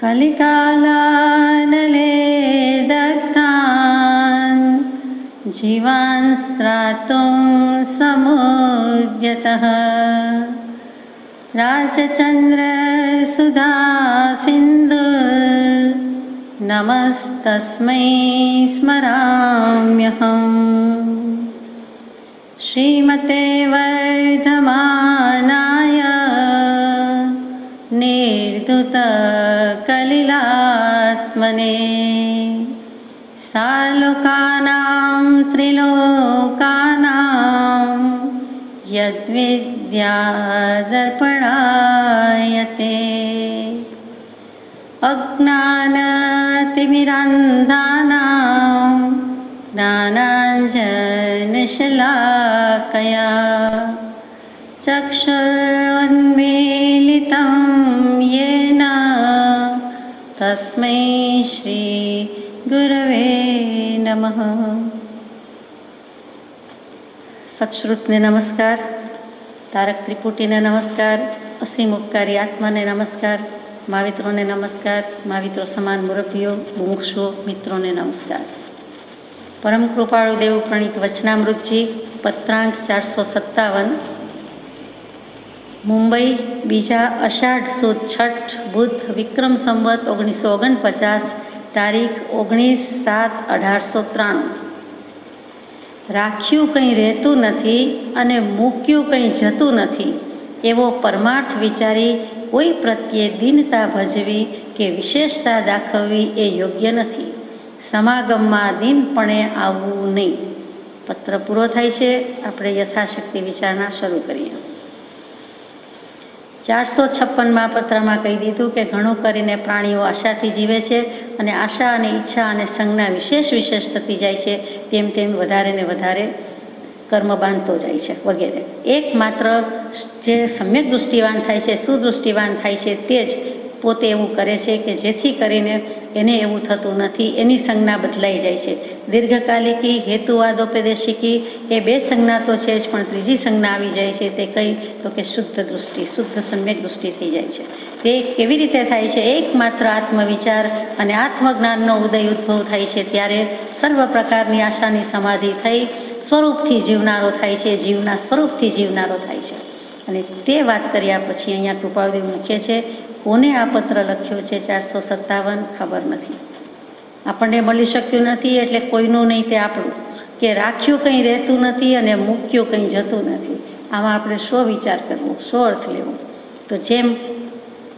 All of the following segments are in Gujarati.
कलिकालानले दग्धान् जीवान् स्त्रातुं समुद्यतः राजचन्द्रसुधा सिन्धुर्नमस्तस्मै स्मराम्यहम्। श्रीमते वर्धमानाय निर्धुतकलिलात्मने सालोकानां त्रिलोकानां यद्विद्यादर्पणायते अज्ञानतिमिरान्धानां ज्ञानाञ्जनशलाकया चक्षुरुन्मीलितं येन तस्मै श्री गुरवे नमः। सत्श्रुतने नमस्कार, तारक त्रिपुटीने नमस्कार, असीम उपकारी आत्माने नमस्कार, मावित्रोने नमस्कार, माविત્રો સમાન મુરબ્બીઓ, મુમુક્ષુઓ, મિત્રોને નમસ્કાર। પરમ કૃપાળુ દેવ પ્રણીત વચનામૃતજી પત્રાંક 457 મુંબઈ 2 અષાઢ સુદ છઠ બુધ વિક્રમ સંવત 1949 તારીખ 19/7/1893। રાખ્યું કંઈ રહેતું નથી અને મૂક્યું કંઈ જતું નથી એવો પરમાર્થ વિચારી કોઈ પ્રત્યે દીનતા ભજવી કે વિશેષતા દાખવવી એ યોગ્ય નથી। સમાગમમાં દીનપણે આવવું નહીં। પત્ર પૂરો થાય છે, આપણે યથાશક્તિ વિચારણા શરૂ કરીએ। 456માં પત્રમાં કહી દીધું કે ઘણું કરીને પ્રાણીઓ આશાથી જીવે છે અને આશા અને ઈચ્છા અને સંજ્ઞા વિશેષ થતી જાય છે, તેમ તેમ વધારે ને વધારે કર્મ બાંધતો જાય છે વગેરે। એકમાત્ર જે સમ્યક દૃષ્ટિવાન થાય છે, સુદૃષ્ટિવાન થાય છે, તે જ પોતે એવું કરે છે કે જેથી કરીને એને એવું થતું નથી, એની સંજ્ઞા બદલાઈ જાય છે। દીર્ઘકાલિકી હેતુવાદોપદેશિકી એ બે સંજ્ઞા તો છે જ, પણ ત્રીજી સંજ્ઞા આવી જાય છે, તે કઈ તો કે શુદ્ધ દૃષ્ટિ, શુદ્ધ સમ્યક દૃષ્ટિ થઈ જાય છે। તે કેવી રીતે થાય છે? એકમાત્ર આત્મવિચાર અને આત્મજ્ઞાનનો ઉદય ઉદ્ભવ થાય છે ત્યારે સર્વ પ્રકારની આશાની સમાધિ થઈ સ્વરૂપથી જીવનારો થાય છે, જીવના સ્વરૂપથી જીવનારો થાય છે। અને તે વાત કર્યા પછી અહીંયા કૃપાળુદેવ મૂકે છે, કોને આ પત્ર લખ્યો છે 457 ખબર નથી, આપણને મળી શક્યું નથી, એટલે કોઈનું નહીં તે આપણું, કે રાખ્યું કંઈ રહેતું નથી અને મૂક્યું કંઈ જતું નથી। આમાં આપણે શો વિચાર કરવો, શો અર્થ લેવો? તો જેમ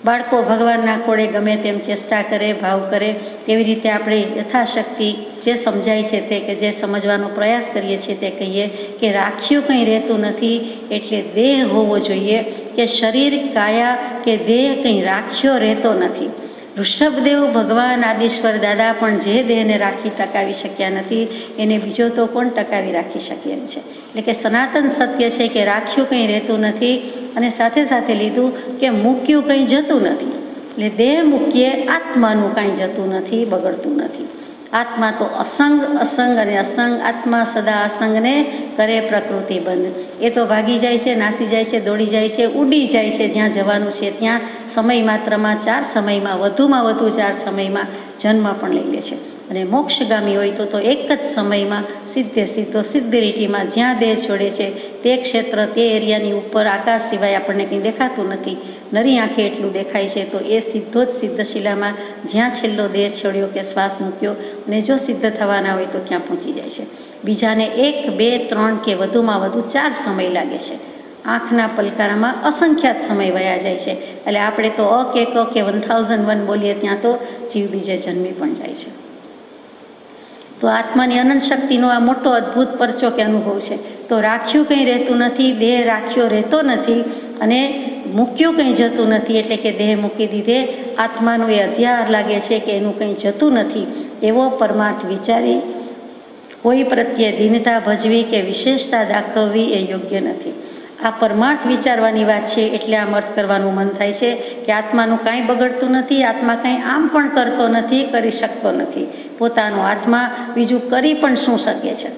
બાળકો ભગવાનના કોળે ગમે તેમ ચેષ્ટા કરે, ભાવ કરે, તેવી રીતે આપણે યથાશક્તિ જે સમજાય છે તે, કે જે સમજવાનો પ્રયાસ કરીએ છીએ તે કહીએ કે રાખ્યું કંઈ રહેતું નથી એટલે દેહ હોવો જોઈએ, કે શરીર કાયા કે દેહ કંઈ રાખ્યો રહેતો નથી। ઋષભદેવ ભગવાન આદિશ્વર દાદા પણ જે દેહને રાખી ટકાવી શક્યા નથી એને બીજો તો કોણ ટકાવી રાખી શકે એમ છે। એટલે કે સનાતન સત્ય છે કે રાખ્યું કંઈ રહેતું નથી, અને સાથે સાથે લીધું કે મૂક્યું કંઈ જતું નથી। એટલે દેહ મૂકીએ આત્માનું કાંઈ જતું નથી, બગડતું નથી। આત્મા તો અસંગ અને અસંગ, આત્મા સદા અસંગને કરે પ્રકૃતિ બંધ। એ તો ભાગી જાય છે, નાસી જાય છે, દોડી જાય છે, ઉડી જાય છે, જ્યાં જવાનું છે ત્યાં સમય માત્રમાં 4 સમયમાં, વધુમાં વધુ 4 સમયમાં જન્મ પણ લઈ લે છે। અને મોક્ષગામી હોય તો એક જ સમયમાં સીધો સિદ્ધ લીટીમાં જ્યાં દેહ છોડે છે તે ક્ષેત્ર, તે એરિયાની ઉપર આકાશ સિવાય આપણને કંઈ દેખાતું નથી, નરી આંખે એટલું દેખાય છે, તો એ સીધો જ સિદ્ધશિલામાં જ્યાં છેલ્લો દેહ છોડ્યો કે શ્વાસ મૂક્યો, અને જો સિદ્ધ થવાના હોય તો ત્યાં પહોંચી જાય છે। બીજાને 1, 2, 3 કે વધુમાં વધુ 4 સમય લાગે છે। આંખના પલકારામાં અસંખ્યાત સમય વયા જાય છે। એટલે આપણે તો કે 1001 બોલીએ ત્યાં તો જીવ બીજે જન્મી પણ જાય છે। તો આત્માની અનંત શક્તિનો આ મોટો અદ્ભુત પરચો કે અનુભવ છે। તો રાખ્યું કંઈ રહેતું નથી, દેહ રાખ્યો રહેતો નથી, અને મૂક્યું કંઈ જતું નથી, એટલે કે દેહ મૂકી દીધે આત્માનું એ અધ્યાર લાગે છે કે એનું કંઈ જતું નથી, એવો પરમાર્થ વિચારી કોઈ પ્રત્યે દીનતા ભજવી કે વિશેષતા દાખવવી એ યોગ્ય નથી। આ પરમાર્થ વિચારવાની વાત છે, એટલે આમ અર્થ કરવાનું મન થાય છે કે આત્માનું કાંઈ બગડતું નથી, આત્મા કાંઈ આમ પણ કરતો નથી, કરી શકતો નથી। પોતાનો આત્મા બીજું કરી પણ શું શકે છે?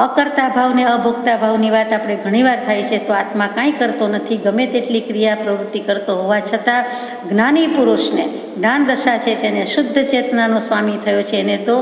અકર્તા ભાવ ને અભોગતા ભાવની વાત આપણે ઘણીવાર થાય છે. તો આત્મા કાંઈ કરતો નથી, ગમે તેટલી ક્રિયા પ્રવૃત્તિ કરતો હોવા છતાં જ્ઞાની પુરુષને જ્ઞાન દશા છે તેને શુદ્ધ ચેતનાનો સ્વામી થયો છે એને તો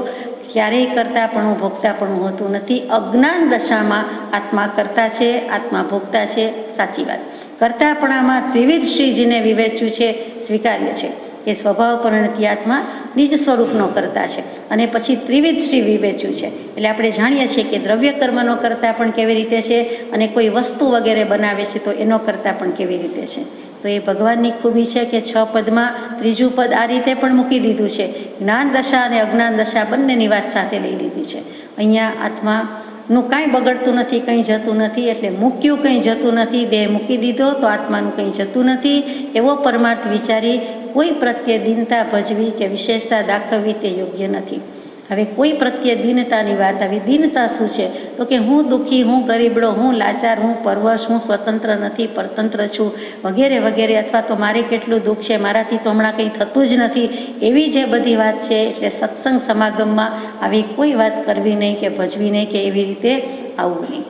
ક્યારેય કરતાપણું ભોગતાપણું હોતું નથી. અજ્ઞાન દશામાં આત્મા કરતા છે, આત્મા ભોગતા છે, સાચી વાત. કરતાપણામાં ત્રિવિધ શ્રીજીને વિવેચ્યું છે, સ્વીકાર્ય છે કે સ્વભાવ પરિણતિ આત્મા નિજ સ્વરૂપનો કરતા છે. અને પછી ત્રિવિધ શ્રી વિવેચ્યું છે એટલે આપણે જાણીએ છીએ કે દ્રવ્ય કર્મનો કરતા પણ કેવી રીતે છે અને કોઈ વસ્તુ વગેરે બનાવે છે તો એનો કરતા પણ કેવી રીતે છે. તો એ ભગવાનની ખૂબી છે કે 6 પદમાં ત્રીજું પદ આ રીતે પણ મૂકી દીધું છે. જ્ઞાન દશા અને અજ્ઞાન દશા બંનેની વાત સાથે લઈ લીધી છે. અહીંયા આત્માનું કાંઈ બગડતું નથી, કંઈ જતું નથી, એટલે મૂક્યું કંઈ જતું નથી. દેહ મૂકી દીધો તો આત્માનું કંઈ જતું નથી એવો પરમાર્થ વિચારી કોઈ પ્રત્યે દીનતા ભજવી કે વિશેષતા દાખવવી તે યોગ્ય નથી. હવે કોઈ પ્રત્યે દીનતાની વાત આવી. દીનતા શું છે? તો કે હું દુઃખી, હું ગરીબડો, હું લાચાર, હું પરવશ, હું સ્વતંત્ર નથી, પરતંત્ર છું વગેરે વગેરે, અથવા તો મારે કેટલું દુઃખ છે, મારાથી તો હમણાં કંઈ થતું જ નથી, એવી જે બધી વાત છે. એટલે સત્સંગ સમાગમમાં આવી કોઈ વાત કરવી નહીં કે ભજવી નહીં કે એવી રીતે આવવું નહીં.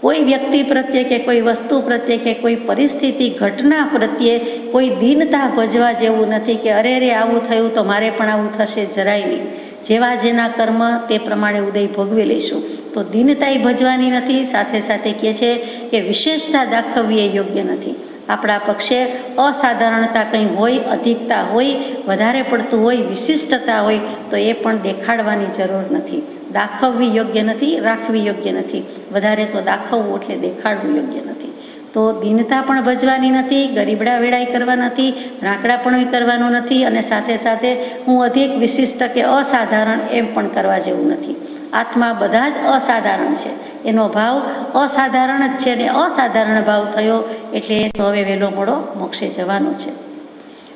કોઈ વ્યક્તિ પ્રત્યે કે કોઈ વસ્તુ પ્રત્યે કે કોઈ પરિસ્થિતિ ઘટના પ્રત્યે કોઈ દીનતા ભજવા જેવું નથી કે અરે રે આવું થયું તો મારે પણ આવું થશે, જરાય નહીં. જેવા જેના કર્મ તે પ્રમાણે ઉદય ભોગવી લઈશું. તો દીનતાય ભજવાની નથી. સાથે સાથે કહે છે કે વિશેષતા દાખવવી એ યોગ્ય નથી. આપણા પક્ષે અસાધારણતા કંઈ હોય, અધિકતા હોય, વધારે પડતું હોય, વિશિષ્ટતા હોય તો એ પણ દેખાડવાની જરૂર નથી. દાખવવી યોગ્ય નથી, રાખવી યોગ્ય નથી. વધારે તો દાખવવું એટલે દેખાડવું યોગ્ય નથી. તો દીનતા પણ ભજવાની નથી, ગરીબડા વેડાઈ કરવા નથી, રાંકડા પણ કરવાનું નથી, અને સાથે સાથે હું અધિક વિશિષ્ટ કે અસાધારણ એમ પણ કરવા જેવું નથી. આત્મા બધા જ અસાધારણ છે. એનો ભાવ અસાધારણ જ છે ને અસાધારણ ભાવ થયો એટલે એ તો હવે વહેલો મોડો મોક્ષે જવાનો છે.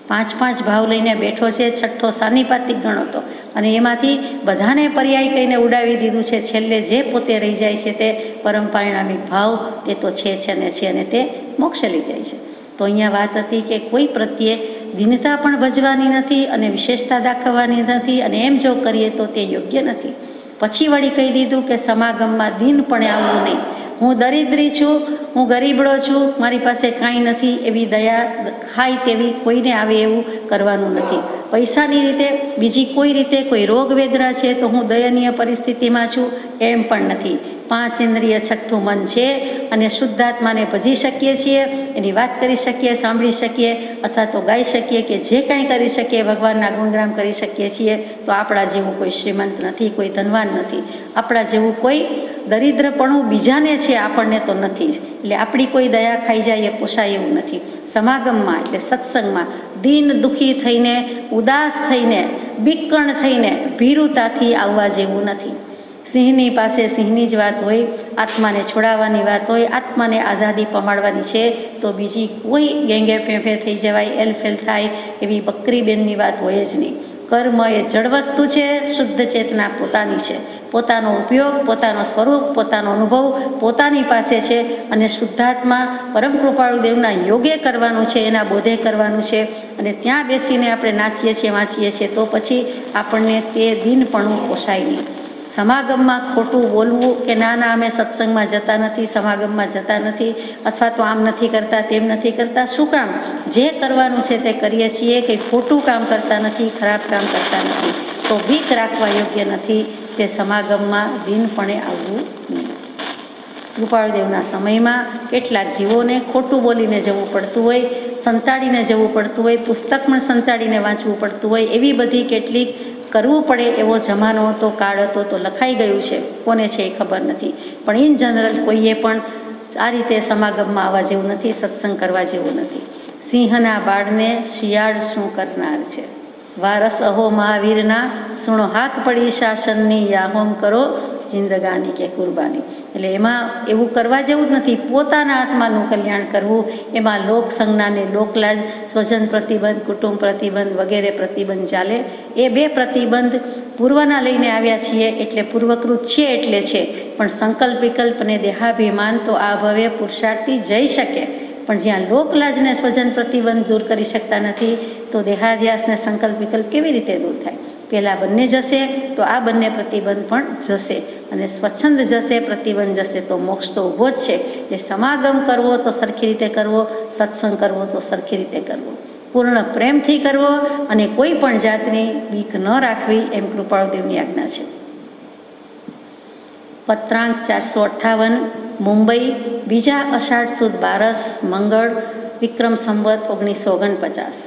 5 ભાવ લઈને બેઠો છે. 6થો સાનિપાતિક ગણ હતો અને એમાંથી બધાને પર્યાય કહીને ઉડાવી દીધું છે. છેલ્લે જે પોતે રહી જાય છે તે પરમ પરિણામિક ભાવ તે તો છે ને છે અને તે મોક્ષે લઈ જાય છે. તો અહીંયા વાત હતી કે કોઈ પ્રત્યે દીનતા પણ ભજવાની નથી અને વિશેષતા દાખવવાની નથી, અને એમ જો કરીએ તો તે યોગ્ય નથી. પછી વળી કહી દીધું કે સમાગમમાં દીનપણે આવવું નહીં. હું દરિદ્રી છું, હું ગરીબડો છું, મારી પાસે કાંઈ નથી એવી દયા ખાય તેવી કોઈને આવે એવું કરવાનું નથી. પૈસાની રીતે, બીજી કોઈ રીતે, કોઈ રોગ વેદના છે તો હું દયનીય પરિસ્થિતિમાં છું એમ પણ નથી. 5 ઇન્દ્રિય 6થું મન છે અને શુદ્ધાત્માને ભજી શકીએ છીએ, એની વાત કરી શકીએ, સાંભળી શકીએ અથવા તો ગાઈ શકીએ કે જે કાંઈ કરી શકીએ, ભગવાનના ગુણગાન કરી શકીએ છીએ. તો આપણા જેવું કોઈ શ્રીમંત નથી, કોઈ ધનવાન નથી. આપણા જેવું કોઈ દરિદ્રપણું બીજાને છે, આપણને તો નથી જ. એટલે આપણી કોઈ દયા ખાઈ જાય એ પોસાય એવું નથી. સમાગમમાં એટલે સત્સંગમાં દીન દુઃખી થઈને, ઉદાસ થઈને, બીકણ થઈને, ભીરુતાથી આવવા જેવું નથી. સિંહની પાસે સિંહની જ વાત હોય, આત્માને છોડાવવાની વાત હોય, આત્માને આઝાદી પમાડવાની છે તો બીજી કોઈ ગેંગે ફેંફે થઈ જવાય, એલફેલ થાય એવી બકરીબેનની વાત હોય જ નહીં. કર્મ એ જળ વસ્તુ છે, શુદ્ધ ચેતના પોતાની છે. પોતાનો ઉપયોગ, પોતાનો સ્વરૂપ, પોતાનો અનુભવ પોતાની પાસે છે અને શુદ્ધાત્મા પરમ કૃપાળુ દેવના યોગે કરવાનું છે, એના બોધે કરવાનું છે. અને ત્યાં બેસીને આપણે નાચીએ છીએ, વાંચીએ છીએ તો પછી આપણને તે દિનપણું પોસાય નહીં. સમાગમમાં ખોટું બોલવું કે ના અમે સત્સંગમાં જતા નથી, સમાગમમાં જતા નથી, અથવા તો આમ નથી કરતા, તેમ નથી કરતા. શું કામ? જે કરવાનું છે તે કરીએ છીએ, કંઈ ખોટું કામ કરતા નથી, ખરાબ કામ કરતા નથી. તો બીક રાખવા યોગ્ય નથી તે સમાગમમાં દિનપણે આવવું નહીં. કૃપાળુદેવના સમયમાં કેટલાક જીવોને ખોટું બોલીને જવું પડતું હોય, સંતાડીને જવું પડતું હોય, પુસ્તક પણ સંતાડીને વાંચવું પડતું હોય, એવી બધી કેટલીક કરવું પડે એવો જમાનો હતો, કાળ હતો. તો લખાઈ ગયું છે, કોને છે એ ખબર નથી, પણ ઇન જનરલ કોઈએ પણ આ રીતે સમાગમમાં આવવા જેવું નથી, સત્સંગ કરવા જેવું નથી. સિંહના બાળને શિયાળ શું કરનાર છે? વારસ અહો મહાવીરના સુણો હાક પડી શાસનની, યાહોમ કરો જિંદગાની કે કુરબાની. એટલે એમાં એવું કરવા જેવું જ નથી. પોતાના આત્માનું કલ્યાણ કરવું, એમાં લોક સંજ્ઞાને લોકલાજ, સ્વજન પ્રતિબંધ, કુટુંબ પ્રતિબંધ વગેરે પ્રતિબંધ ચાલે. એ 2 પ્રતિબંધ પૂર્વના લઈને આવ્યા છીએ એટલે પૂર્વકૃત છે એટલે છે. પણ સંકલ્પ વિકલ્પ અને દેહાભિમાન તો આ ભવે પુરુષાર્થી જઈ શકે, પણ જ્યાં લોકલાજને સ્વજન પ્રતિબંધ દૂર કરી શકતા નથી તો દેહાધ્યાસને સંકલ્પ વિકલ્પ કેવી રીતે દૂર થાય? પહેલાં બંને જશે તો આ બંને પ્રતિબંધ પણ જશે, અને સ્વચ્છંદ જશે, પ્રતિબંધ જશે તો મોક્ષ તો ઊભો જ છે. એટલે સમાગમ કરવો તો સરખી રીતે કરવો, સત્સંગ કરવો તો સરખી રીતે કરવો, પૂર્ણ પ્રેમથી કરવો, અને કોઈ પણ જાતની બીક ન રાખવી, એમ કૃપાળુદેવની આજ્ઞા છે. પત્રાંક 458, મુંબઈ, 2 અષાઢ સુદ 12 મંગળ, વિક્રમ સંવત 1949.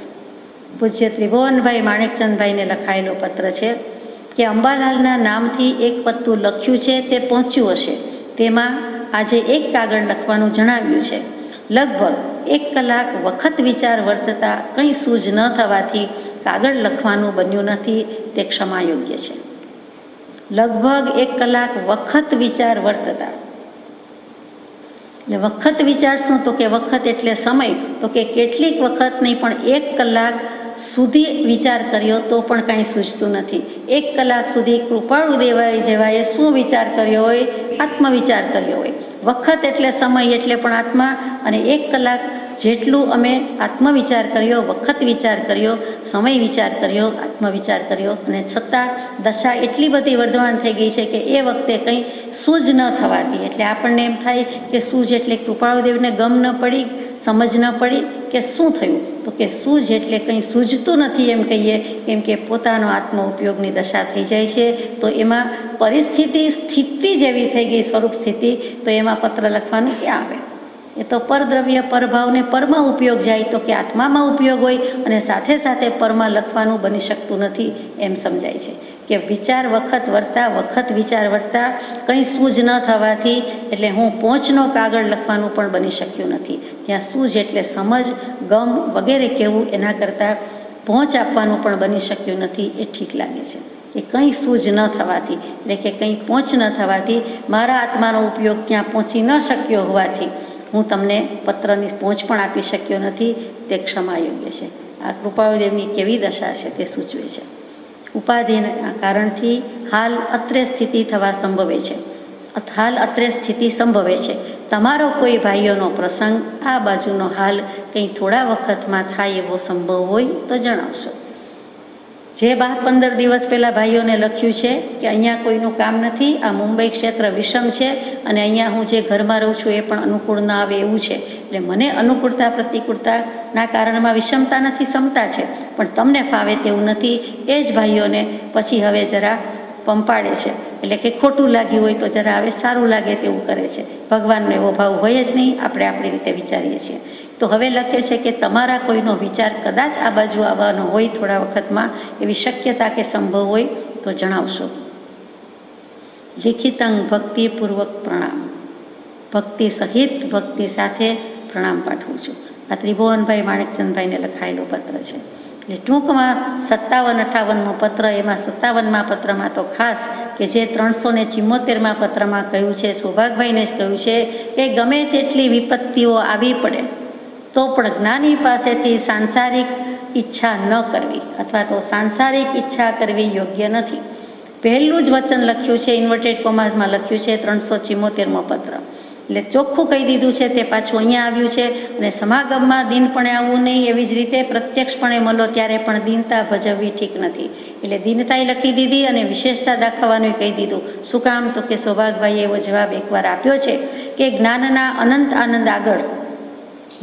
પૂજ્ય ત્રિભુવનભાઈ માણેકચંદભાઈને લખાયેલો પત્ર છે કે અંબાલાલના નામથી એક પત્તું લખ્યું છે, તે પહોંચ્યું હશે. તેમાં આજે એક કાગળ લખવાનું જણાવ્યું છે. લગભગ 1 કલાક વખત વિચાર વર્તતા કંઈ સૂઝ ન થવાથી કાગળ લખવાનું બન્યું નથી, તે ક્ષમાયોગ્ય છે. લગભગ 1 કલાક વખત વિચાર વર્તતા, એટલે વખત વિચાર શું? તો કે વખત એટલે સમય, તો કે કેટલીક વખત નહીં પણ 1 કલાક સુધી વિચાર કર્યો તો પણ કાંઈ સૂઝતું નથી. 1 કલાક સુધી કૃપાળુદેવાય જેવાએ શું વિચાર કર્યો હોય? આત્મવિચાર કર્યો હોય. વખત એટલે સમય એટલે પણ આત્મા, અને 1 કલાક જેટલું અમે આત્મવિચાર કર્યો, વખત વિચાર કર્યો, સમય વિચાર કર્યો, આત્મવિચાર કર્યો, અને છતાં દશા એટલી બધી વર્ધમાન થઈ ગઈ છે કે એ વખતે કંઈ સૂઝ ન થવાથી, એટલે આપણને એમ થાય કે સૂઝ એટલે કૃપાળુદેવને ગમ ન પડી, સમજ ન પડી કે શું થયું? તો કે સૂઝ એટલે કંઈ સૂઝતું નથી એમ કહીએ, કેમ કે પોતાનો આત્મ ઉપયોગની દશા થઈ જાય છે. તો એમાં પરિસ્થિતિ સ્થિતિ જેવી થઈ ગઈ, સ્વરૂપ સ્થિતિ, તો એમાં પત્ર લખવાનું ક્યાં આવે? એ તો પરદ્રવ્ય પરભાવને પરમાં ઉપયોગ જાય, તો કે આત્મામાં ઉપયોગ હોય, અને સાથે સાથે પરમાં લખવાનું બની શકતું નથી એમ સમજાય છે. કે વિચાર વખત વર્તા, વખત વિચાર વર્તા કંઈ સૂઝ ન થવાથી, એટલે હું પહોંચનો કાગળ લખવાનું પણ બની શક્યું નથી. ત્યાં સૂઝ એટલે સમજ, ગમ વગેરે કહેવું, એના કરતાં પહોંચ આપવાનું પણ બની શક્યું નથી, એ ઠીક લાગે છે. કે કંઈ સૂઝ ન થવાથી, એટલે કે કંઈ પહોંચ ન થવાથી, મારા આત્માનો ઉપયોગ ત્યાં પહોંચી ન શક્યો હોવાથી હું તમને પત્રની પહોંચ પણ આપી શક્યો નથી, તે ક્ષમાયોગ્ય છે. આ કૃપાળુદેવની કેવી દશા છે તે સૂચવે છે. ઉપાધિના કારણથી હાલ અત્રે સ્થિતિ થવા સંભવે છે, હાલ અત્રે સ્થિતિ સંભવે છે. તમારો કોઈ ભાઈઓનો પ્રસંગ આ બાજુનો હાલ કંઈ થોડા વખતમાં થાય એવો સંભવ હોય તો જણાવશો. જે 15 દિવસ પહેલાં ભાઈઓને લખ્યું છે કે અહીંયા કોઈનું કામ નથી, આ મુંબઈ ક્ષેત્ર વિષમ છે, અને અહીંયા હું જે ઘરમાં રહું છું એ પણ અનુકૂળ ના આવે એવું છે. એટલે મને અનુકૂળતા પ્રતિકૂળતાના કારણમાં વિષમતા નથી, સમતા છે, પણ તમને ફાવે તેવું નથી. એ જ ભાઈઓને પછી હવે જરા પંપાડે છે, એટલે કે ખોટું લાગ્યું હોય તો જરા હવે સારું લાગે તેવું કરે છે. ભગવાનનો એવો ભાવ હોય જ નહીં, આપણે આપણી રીતે વિચારીએ છીએ. તો હવે લખે છે કે તમારા કોઈનો વિચાર કદાચ આ બાજુ આવવાનો હોય થોડા વખતમાં, એવી શક્યતા કે સંભવ હોય તો જણાવશો. લિખિતંગ ભક્તિપૂર્વક પ્રણામ. ભક્તિ સહિત, ભક્તિ સાથે પ્રણામ પાઠવું છું. આ ત્રિભુવનભાઈ માણેકચંદભાઈને લખાયેલો પત્ર છે. એટલે ટૂંકમાં 57-58મો પત્ર, એમાં 57મા પત્રમાં તો ખાસ કે જે 374મા પત્રમાં કહ્યું છે, સૌભાગભાઈને જ કહ્યું છે કે ગમે તેટલી વિપત્તિઓ આવી પડે તો પણ જ્ઞાની પાસેથી સાંસારિક ઈચ્છા ન કરવી, અથવા તો સાંસારિક ઈચ્છા કરવી યોગ્ય નથી. પહેલું જ વચન લખ્યું છે, ઇન્વર્ટેડ કોમાઝમાં લખ્યું છે 374મો પત્ર. એટલે ચોખ્ખું કહી દીધું છે, તે પાછું અહીંયા આવ્યું છે. અને સમાગમમાં દીનપણે આવવું નહીં, એવી જ રીતે પ્રત્યક્ષપણે મળો ત્યારે પણ દીનતા ભજવવી ઠીક નથી. એટલે દીનતાએ લખી દીધી અને વિશેષતા દાખવવાનું કહી દીધું. શું કામ? તો કે સૌભાગભાઈએ એવો જવાબ એકવાર આપ્યો છે કે જ્ઞાનના અનંત આનંદ આગળ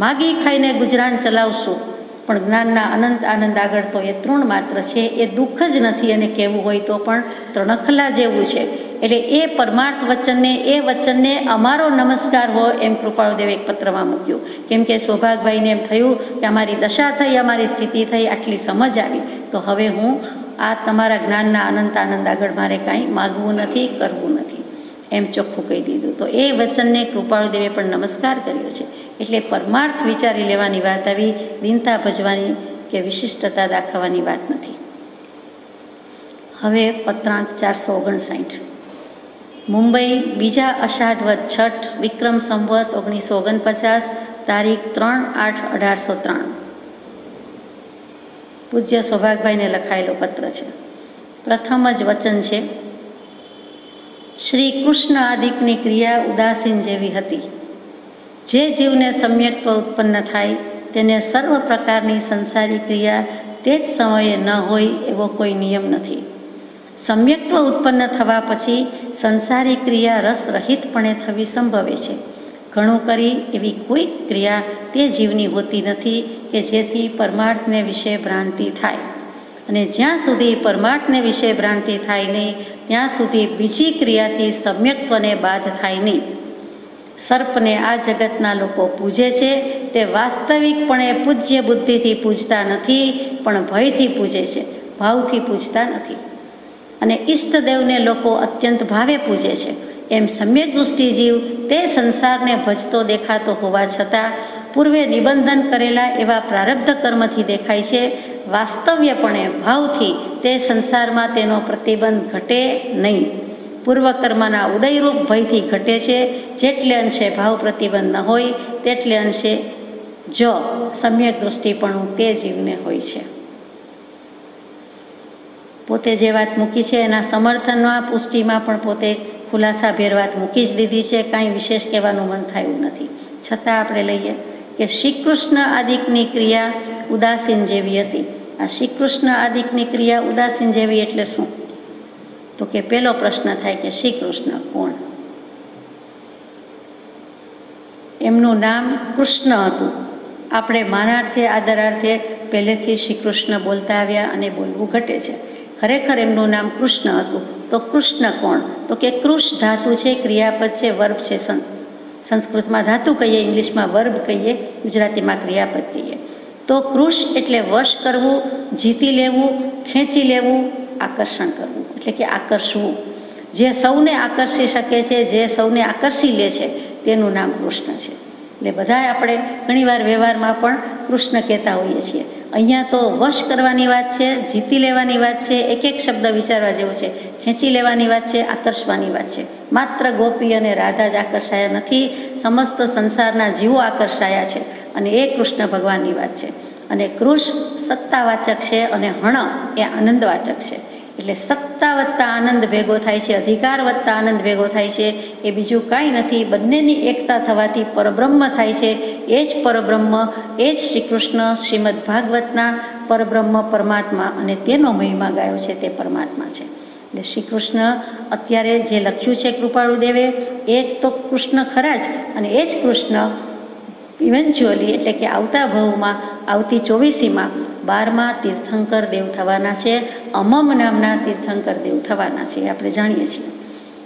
માગી ખાઈને ગુજરાન ચલાવશું, પણ જ્ઞાનના અનંત આનંદ આગળ તો એ તૃણ માત્ર છે, એ દુઃખ જ નથી, અને કહેવું હોય તો પણ તૃણખલા જેવું છે. એટલે એ પરમાર્થ વચનને, એ વચનને અમારો નમસ્કાર હોય એમ કૃપાળુદેવે એક પત્રમાં મૂક્યું. કેમ કે સૌભાગભાઈને એમ થયું કે અમારી દશા થઈ, અમારી સ્થિતિ થઈ, આટલી સમજ આવી, તો હવે હું આ તમારા જ્ઞાનના અનંત આનંદ આગળ મારે કાંઈ માગવું નથી, કરવું નથી, એમ ચોખ્ખું કહી દીધું. તો એ વચનને કૃપાળુદેવે પણ નમસ્કાર કર્યો છે. એટલે પરમાર્થ વિચારી લેવાની વાત આવી, દીનતા ભજવાની કે વિશિષ્ટતા દાખવવાની વાત નથી. હવે પત્રાંક 459, મુંબઈ, 2 અષાઢ વદ 6 વિક્રમ સંવત 1949, તારીખ 3/8/1803. પૂજ્ય સૌભાગભાઈને લખાયેલો પત્ર છે. પ્રથમ જ વચન છે, શ્રી કૃષ્ણ આદિકની ક્રિયા ઉદાસીન જેવી હતી. જે જીવને સમ્યક્ત્વ ઉત્પન્ન થાય તેને સર્વ પ્રકારની સંસારી ક્રિયા તે જ સમયે ન હોય એવો કોઈ નિયમ નથી. સમ્યક્ત્વ ઉત્પન્ન થવા પછી સંસારી ક્રિયા રસરહિતપણે થવી સંભવે છે. ઘણું કરી એવી કોઈ ક્રિયા તે જીવની હોતી નથી કે જેથી પરમાર્થને વિશે ભ્રાંતિ થાય. અને જ્યાં સુધી પરમાર્થને વિશે ભ્રાંતિ થાય નહીં ત્યાં સુધી બીજી ક્રિયાથી સમ્યક્ત્વને બાધ થાય નહીં. સર્પને આ જગતના લોકો પૂજે છે તે વાસ્તવિકપણે પૂજ્ય બુદ્ધિથી પૂજતા નથી, પણ ભયથી પૂજે છે, ભાવથી પૂજતા નથી. અને ઈષ્ટદેવને લોકો અત્યંત ભાવે પૂજે છે. એમ સમ્યક દૃષ્ટિ જીવ તે સંસારને ભજતો દેખાતો હોવા છતાં પૂર્વે નિબંધન કરેલા એવા પ્રારબ્ધ કર્મથી દેખાય છે. વાસ્તવ્યપણે ભાવથી તે સંસારમાં તેનો પ્રતિબંધ ઘટે નહીં. પૂર્વકર્મના ઉદયરૂપ ભયથી ઘટે છે. જેટલે અંશે ભાવ પ્રતિબંધ ન હોય તેટલે અંશે જો સમ્યક દૃષ્ટિપણું તે જીવને હોય છે. પોતે જે વાત મૂકી છે એના સમર્થનમાં પુષ્ટિમાં પણ પોતે ખુલાસાભેર વાત મૂકી જ દીધી છે. કાંઈ વિશેષ કહેવાનું મન થયું નથી. છતાં આપણે લઈએ કે શ્રી કૃષ્ણ આદિકની ક્રિયા ઉદાસીન જેવી હતી. આ શ્રી કૃષ્ણ આદિકની ક્રિયા ઉદાસીન જેવી એટલે શું? તો કે પહેલો પ્રશ્ન થાય કે શ્રી કૃષ્ણ કોણ? એમનું નામ કૃષ્ણ હતું. આપણે માનાર્થે આદરાર્થે પહેલેથી શ્રી કૃષ્ણ બોલતા આવ્યા અને બોલવું ઘટે છે. ખરેખર એમનું નામ કૃષ્ણ હતું. તો કૃષ્ણ કોણ? તો કે કૃષ ધાતુ છે, ક્રિયાપદ છે, વર્બ છે. સંસ્કૃતમાં ધાતુ કહીએ, ઇંગ્લિશમાં વર્બ કહીએ, ગુજરાતીમાં ક્રિયાપદ કહીએ. તો કૃષ એટલે વશ કરવું, જીતી લેવું, ખેંચી લેવું, આકર્ષણ કરવું, એટલે કે આકર્ષવું. જે સૌને આકર્ષી શકે છે, જે સૌને આકર્ષી લે છે તેનું નામ કૃષ્ણ છે. એટલે બધા આપણે ઘણીવાર વ્યવહારમાં પણ કૃષ્ણ કહેતા હોઈએ છીએ. અહીંયા તો વશ કરવાની વાત છે, જીતી લેવાની વાત છે, એક એક શબ્દ વિચારવા જેવો છે. ખેંચી લેવાની વાત છે, આકર્ષવાની વાત છે. માત્ર ગોપી અને રાધા જ આકર્ષાયા નથી, સમસ્ત સંસારના જીવો આકર્ષાયા છે. અને એ કૃષ્ણ ભગવાનની વાત છે. અને કૃષ સત્તાવાચક છે અને હણ એ આનંદવાચક છે. એટલે સત્તા વત્તા આનંદ ભેગો થાય છે, અધિકાર વત્તા આનંદ ભેગો થાય છે. એ બીજું કાંઈ નથી. બંનેની એકતા થવાથી પરબ્રહ્મ થાય છે. એ જ પરબ્રહ્મ, એ જ શ્રી કૃષ્ણ શ્રીમદ ભાગવતના પરબ્રહ્મ પરમાત્મા, અને તેનો મહિમા ગાયો છે તે પરમાત્મા છે. એટલે શ્રી કૃષ્ણ અત્યારે જે લખ્યું છે કૃપાળુદેવે, એ તો કૃષ્ણ ખરા જ. અને એ જ કૃષ્ણ ઇવેન્ચ્યુઅલી એટલે કે આવતા ભવમાં, આવતી 24મીમાં 12મા તીર્થંકર દેવ થવાના છે. અમમ નામના તીર્થંકર દેવ થવાના છે, આપણે જાણીએ છીએ.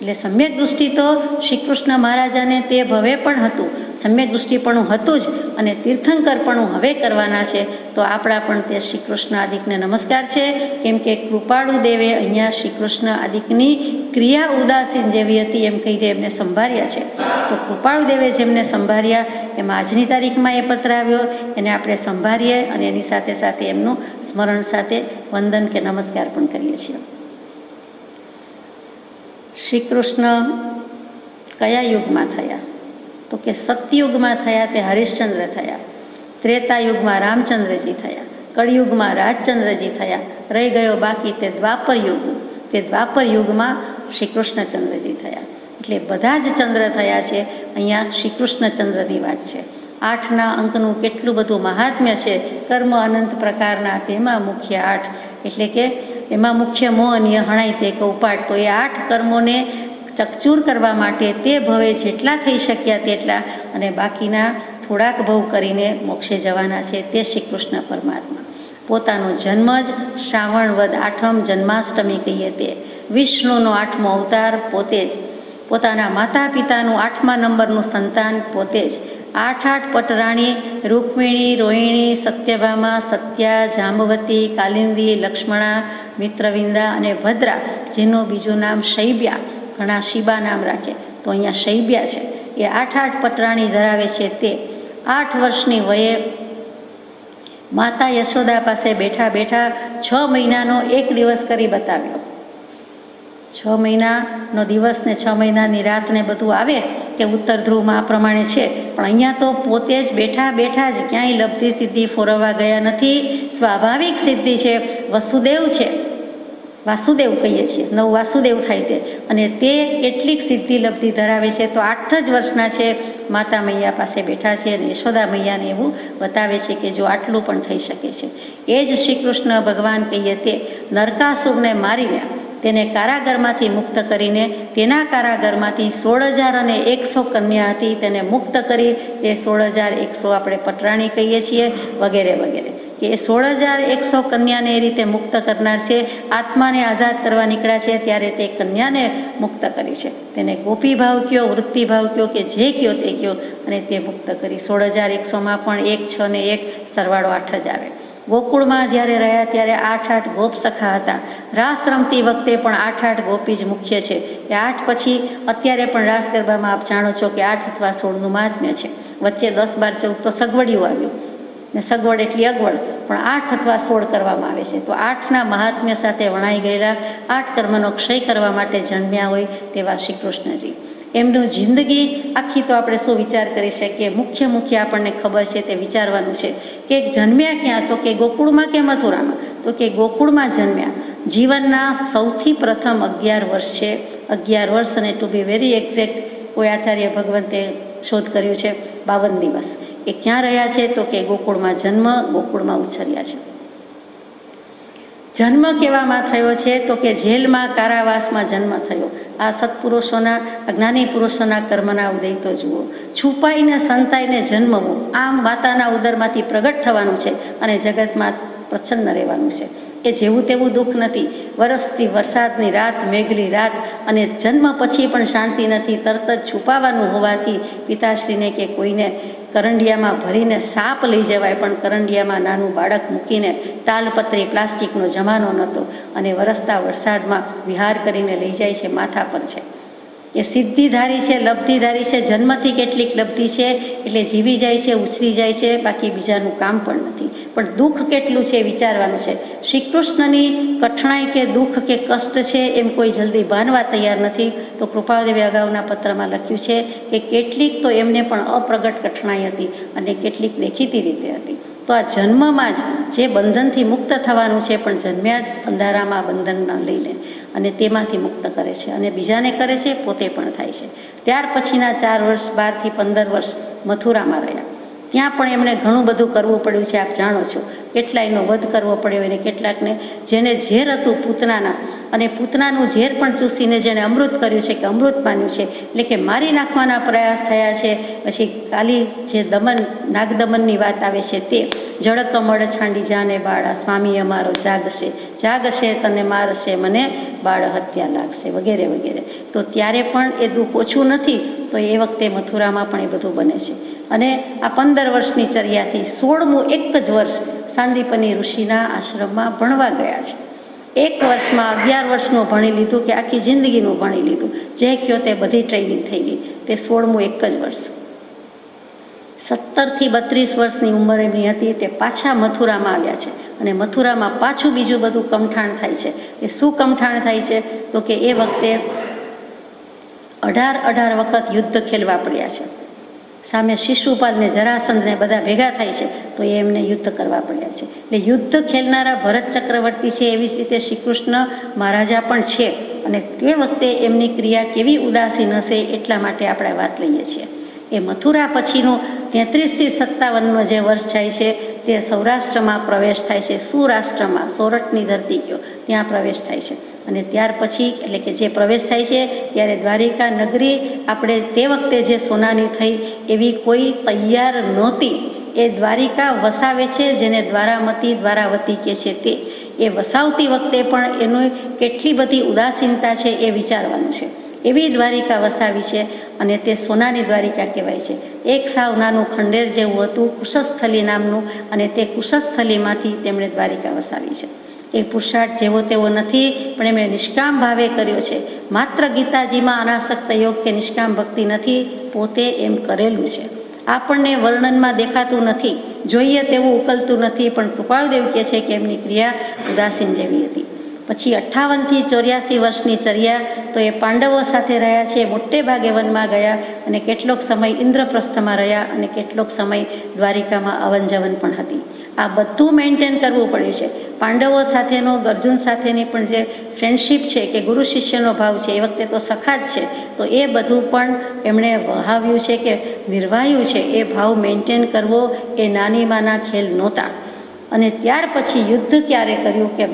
એટલે સમ્યક દૃષ્ટિ તો શ્રી કૃષ્ણ મહારાજાને તે ભવે પણ હતું, સમ્યક દૃષ્ટિપણું હતું જ, અને તીર્થંકરપણું હવે કરવાના છે. તો આપણા પણ તે શ્રી કૃષ્ણ આદિકને નમસ્કાર છે. કેમ કે કૃપાળુ દેવે અહીંયા શ્રી કૃષ્ણ આદિકની ક્રિયા ઉદાસીન જેવી હતી એમ કહીને એમને સંભાળ્યા છે. તો કૃપાળુ દેવે જેમને સંભાળ્યા એમાં આજની તારીખમાં એ પત્ર આવ્યો, એને આપણે સંભાળીએ અને એની સાથે સાથે એમનું સ્મરણ સાથે વંદન કે નમસ્કાર પણ કરીએ છીએ. શ્રી કૃષ્ણ કયા યુગમાં થયા? તો કે સતયુગમાં થયા તે હરિશ્ચંદ્ર થયા, ત્રેતાયુગમાં રામચંદ્રજી થયા, કળિયુગમાં રાજચંદ્રજી થયા, રહી ગયો બાકી તે દ્વાપર યુગ. તે દ્વાપર યુગમાં શ્રી કૃષ્ણચંદ્રજી થયા. એટલે બધા જ ચંદ્ર થયા છે. અહીંયા શ્રી કૃષ્ણચંદ્રની વાત છે. 8ના અંકનું કેટલું બધું મહાત્મ્ય છે. કર્મ અનંત પ્રકારના, તેમાં મુખ્ય 8, એટલે કે એમાં મુખ્ય મોહ અન્ય હણાય તે કૌપાટ. તો એ 8 કર્મોને ચકચૂર કરવા માટે તે ભવે જેટલા થઈ શક્યા તેટલા, અને બાકીના થોડાક ભવ કરીને મોક્ષે જવાના છે તે શ્રી કૃષ્ણ પરમાત્મા. પોતાનો જન્મ જ શ્રાવણ વદ 8મ જન્માષ્ટમી કહીએ તે, વિષ્ણુનો 8મો અવતાર પોતે જ, પોતાના માતા પિતાનું 8મા નંબરનું સંતાન પોતે જ. 8 પટરાણી રૂકમિણી, રોહિણી, સત્યભામા, સત્યા, જાંબવતી, કાલિંદી, લક્ષ્મણા, મિત્રવિંદા અને ભદ્રા, જેનું બીજું નામ શૈબ્યા. ઘણા શિબા નામ રાખે, તો અહીંયા શૈબ્યા છે. એ 8 પટરાણી ધરાવે છે. તે 8 વર્ષની વયે માતા યશોદા પાસે બેઠા બેઠા 6 મહિનાનો એક દિવસ કરી બતાવ્યો. 6 મહિનાનો દિવસ ને 6 મહિનાની રાત ને બધું આવે કે ઉત્તર ધ્રુવમાં આ પ્રમાણે છે. પણ અહીંયા તો પોતે જ બેઠા બેઠા જ, ક્યાંય લબ્ધિ સિદ્ધિ ફોરવવા ગયા નથી. સ્વાભાવિક સિદ્ધિ છે, વસુદેવ છે. વાસુદેવ કહીએ છીએ, નવ વાસુદેવ થાય તે, અને તે કેટલીક સિદ્ધિ લબ્ધિ ધરાવે છે. તો 8 જ વર્ષના છે, માતા મૈયા પાસે બેઠા છે અને યશોદા મૈયાને એવું બતાવે છે કે જો આટલું પણ થઈ શકે છે. એ જ શ્રી કૃષ્ણ ભગવાન કહીએ તે નરકાસુરને મારીને તેને કારાગરમાંથી મુક્ત કરીને તેના કારાગરમાંથી 16,100 કન્યા હતી તેને મુક્ત કરી. તે 16,100 આપણે પટરાણી કહીએ છીએ વગેરે વગેરે, કે એ 16,100 કન્યાને એ રીતે મુક્ત કરનાર છે. આત્માને આઝાદ કરવા નીકળ્યા છે ત્યારે તે કન્યાને મુક્ત કરી છે. તેને ગોપી ભાવ કયો, વૃત્તિ ભાવ કયો, કે જે કયો તે કયો, અને તે મુક્ત કરી. 16,100માં પણ 1, 6 ને 1 સરવાળો 8 જ આવે. ગોકુળમાં જ્યારે રહ્યા ત્યારે 8 ગોપ સખા હતા. રાસ રમતી વખતે પણ 8 ગોપી જ મુખ્ય છે. એ 8 પછી અત્યારે પણ રાસ ગરબામાં આપ જાણો છો કે 8 અથવા 16નું મહાત્મ્ય છે. વચ્ચે 10, 12, 14 તો સગવડિયું આવ્યું ને સગવડ એટલી અગવડ, પણ 8 અથવા 16 કરવામાં આવે છે. તો 8ના મહાત્મ્ય સાથે વણાઈ ગયેલા 8 કર્મનો ક્ષય કરવા માટે જન્મ્યા હોય તેવા શ્રી કૃષ્ણજી. એમનું જિંદગી આખી તો આપણે શું વિચાર કરી શકીએ. મુખ્ય આપણને ખબર છે તે વિચારવાનું છે કે જન્મ્યા ક્યાં, તો કે ગોકુળમાં કે મથુરામાં, તો કે ગોકુળમાં જન્મ્યા. જીવનના સૌથી પ્રથમ 11 વર્ષ છે. 11 વર્ષ, અને ટુ બી વેરી એક્ઝેક્ટ કોઈ આચાર્ય ભગવંતે શોધ કર્યું છે 52 દિવસ. એ ક્યાં રહ્યા છે, તો કે ગોકુળમાં જન્મ, ગોકુળમાં ઉછર્યા છે. જન્મ કેવામાં થયો છે, તો કે જેલમાં, કારાવાસમાં જન્મ થયો. આ સત્પુરુષોના, જ્ઞાની પુરુષોના કર્મના ઉદય તો જુઓ. છુપાઈને સંતાઈને જન્મવું, આમ માતાના ઉદરમાંથી પ્રગટ થવાનું છે અને જગતમાં પ્રસન્ન રહેવાનું છે. એ જેવું તેવું દુઃખ નથી. વરસતી વરસાદની રાત, મેઘલી રાત, અને જન્મ પછી પણ શાંતિ નથી. તરત જ છુપાવાનું હોવાથી પિતાશ્રીને કે કોઈને કરંડિયામાં ભરીને સાપ લઈ જવાય, પણ કરંડિયામાં નાનું બાળક મૂકીને, તાલપત્રી પ્લાસ્ટિકનો જમાનો નહોતો, અને વરસતા વરસાદમાં વિહાર કરીને લઈ જાય છે, માથા પર છે. એ સિદ્ધિધારી છે, લબ્ધિધારી છે. જન્મથી કેટલીક લબ્ધિ છે એટલે જીવી જાય છે, ઉછરી જાય છે, બાકી બીજાનું કામ પણ નથી. પણ દુઃખ કેટલું છે વિચારવાનું છે. શ્રી કૃષ્ણની કઠણાઈ કે દુઃખ કે કષ્ટ છે એમ કોઈ જલ્દી ભાનવા તૈયાર નથી. તો કૃપાદેવી અગાઉના પત્રમાં લખ્યું છે કે કેટલીક તો એમને પણ અપ્રગટ કઠણાઈ હતી અને કેટલીક દેખીતી રીતે હતી. તો આ જન્મમાં જ જે બંધનથી મુક્ત થવાનું છે, પણ જન્મ્યા જ અંધારામાં બંધન લઈ લે અને તેમાંથી મુક્ત કરે છે, અને બીજાને કરે છે, પોતે પણ થાય છે. ત્યાર પછીના 4 વર્ષ, 12 થી 15 વર્ષ મથુરામાં રહ્યા. ત્યાં પણ એમણે ઘણું બધું કરવું પડ્યું છે, આપ જાણો છો. કેટલાયનો વધ કરવો પડ્યો, અને કેટલાકને જેને ઝેર હતું પૂતનાના, અને પૂતનાનું ઝેર પણ ચૂસીને જેણે અમૃત કર્યું છે કે અમૃત પામ્યું છે, એટલે કે મારી નાખવાના પ્રયાસ થયા છે. પછી કાલી જે નાગદમનની વાત આવે છે તે, જળ કમળ છાંડી જાને બાળા, સ્વામી અમારો જાગશે, જાગશે તને મારશે, મને બાળ હત્યા લાગશે, વગેરે વગેરે. તો ત્યારે પણ એ દુઃખ ઓછું નથી. તો એ વખતે મથુરામાં પણ એ બધું બને છે. અને આ 15 વર્ષની ચર્યાથી 16મું એક જ વર્ષ સાંદીપની ઋષિના આશ્રમમાં ભણવા ગયા છે. 1 વર્ષમાં 11 વર્ષનું ભણી લીધું, કે આખી જિંદગીનું ભણી લીધું. જે કયો તે બધી ટ્રેનિંગ થઈ ગઈ. તે 16મું એક જ વર્ષ. 17 થી 32 વર્ષની ઉંમર એમની હતી. તે પાછા મથુરામાં આવ્યા છે, અને મથુરામાં પાછું બીજું બધું કમઠાણ થાય છે. એ શું કમઠાણ થાય છે, તો કે એ વખતે 18 વખત યુદ્ધ ખેલવા પડ્યા છે. સામે શિશુપાલને, જરાસંધને બધા ભેગા થાય છે, તો એ એમને યુદ્ધ કરવા પડ્યા છે. એટલે યુદ્ધ ખેલનારા ભરત ચક્રવર્તી છે, એવી જ રીતે શ્રી કૃષ્ણ મહારાજા પણ છે. અને તે વખતે એમની ક્રિયા કેવી ઉદાસીન હશે, એટલા માટે આપણે વાત લઈએ છીએ. એ મથુરા પછીનું 33 થી 57 જે વર્ષ જાય છે, તે સૌરાષ્ટ્રમાં પ્રવેશ થાય છે. સૌરાષ્ટ્રમાં, સોરઠની ધરતી કયો, ત્યાં પ્રવેશ થાય છે. અને ત્યાર પછી, એટલે કે જે પ્રવેશ થાય છે ત્યારે દ્વારિકા નગરી આપણે તે વખતે જે સોનાની થઈ એવી કોઈ તૈયાર નહોતી. એ દ્વારિકા વસાવે છે, જેને દ્વારામતી, દ્વારાવતી કહે છે તે. એ વસાવતી વખતે પણ એનું કેટલી બધી ઉદાસીનતા છે એ વિચારવાનું છે. એવી દ્વારિકા વસાવી છે, અને તે સોનાની દ્વારિકા કહેવાય છે. એક સાવ નાનું ખંડેર જેવું હતું, કુશસ્થલી નામનું, અને તે કુશસ્થલીમાંથી તેમણે દ્વારિકા વસાવી છે. એ પુરુષાર્થ જેવો તેવો નથી, પણ એમણે નિષ્કામ ભાવે કર્યો છે. માત્ર ગીતાજીમાં અનાસક્ત યોગ કે નિષ્કામ ભક્તિ નથી, પોતે એમ કરેલું છે. આપણને વર્ણનમાં દેખાતું નથી, જોઈએ તેવું ઉકલતું નથી, પણ કૃપાળુદેવ કહે છે કે એમની ક્રિયા ઉદાસીન જેવી હતી. પછી 58 થી 84 વર્ષની ચર્યા, તો એ પાંડવો સાથે રહ્યા છે. મોટે ભાગે વનમાં ગયા, અને કેટલોક સમય ઇન્દ્રપ્રસ્થમાં રહ્યા, અને કેટલોક સમય દ્વારિકામાં અવન જવન પણ હતી. આ બધું મેન્ટેન કરવું પડે છે. પાંડવો સાથેનો અર્જુન સાથેની પણ જે ફ્રેન્ડશીપ છે કે ગુરુ શિષ્યનો ભાવ છે, એ વખતે તો સખા જ છે, તો એ બધું પણ એમણે વહાવ્યું છે કે નિર્વાહ્યું છે. એ ભાવ મેન્ટેન કરવો એ નાની માના ખેલ નહોતા. અને ત્યાર પછી યુદ્ધ ક્યારે કર્યું કે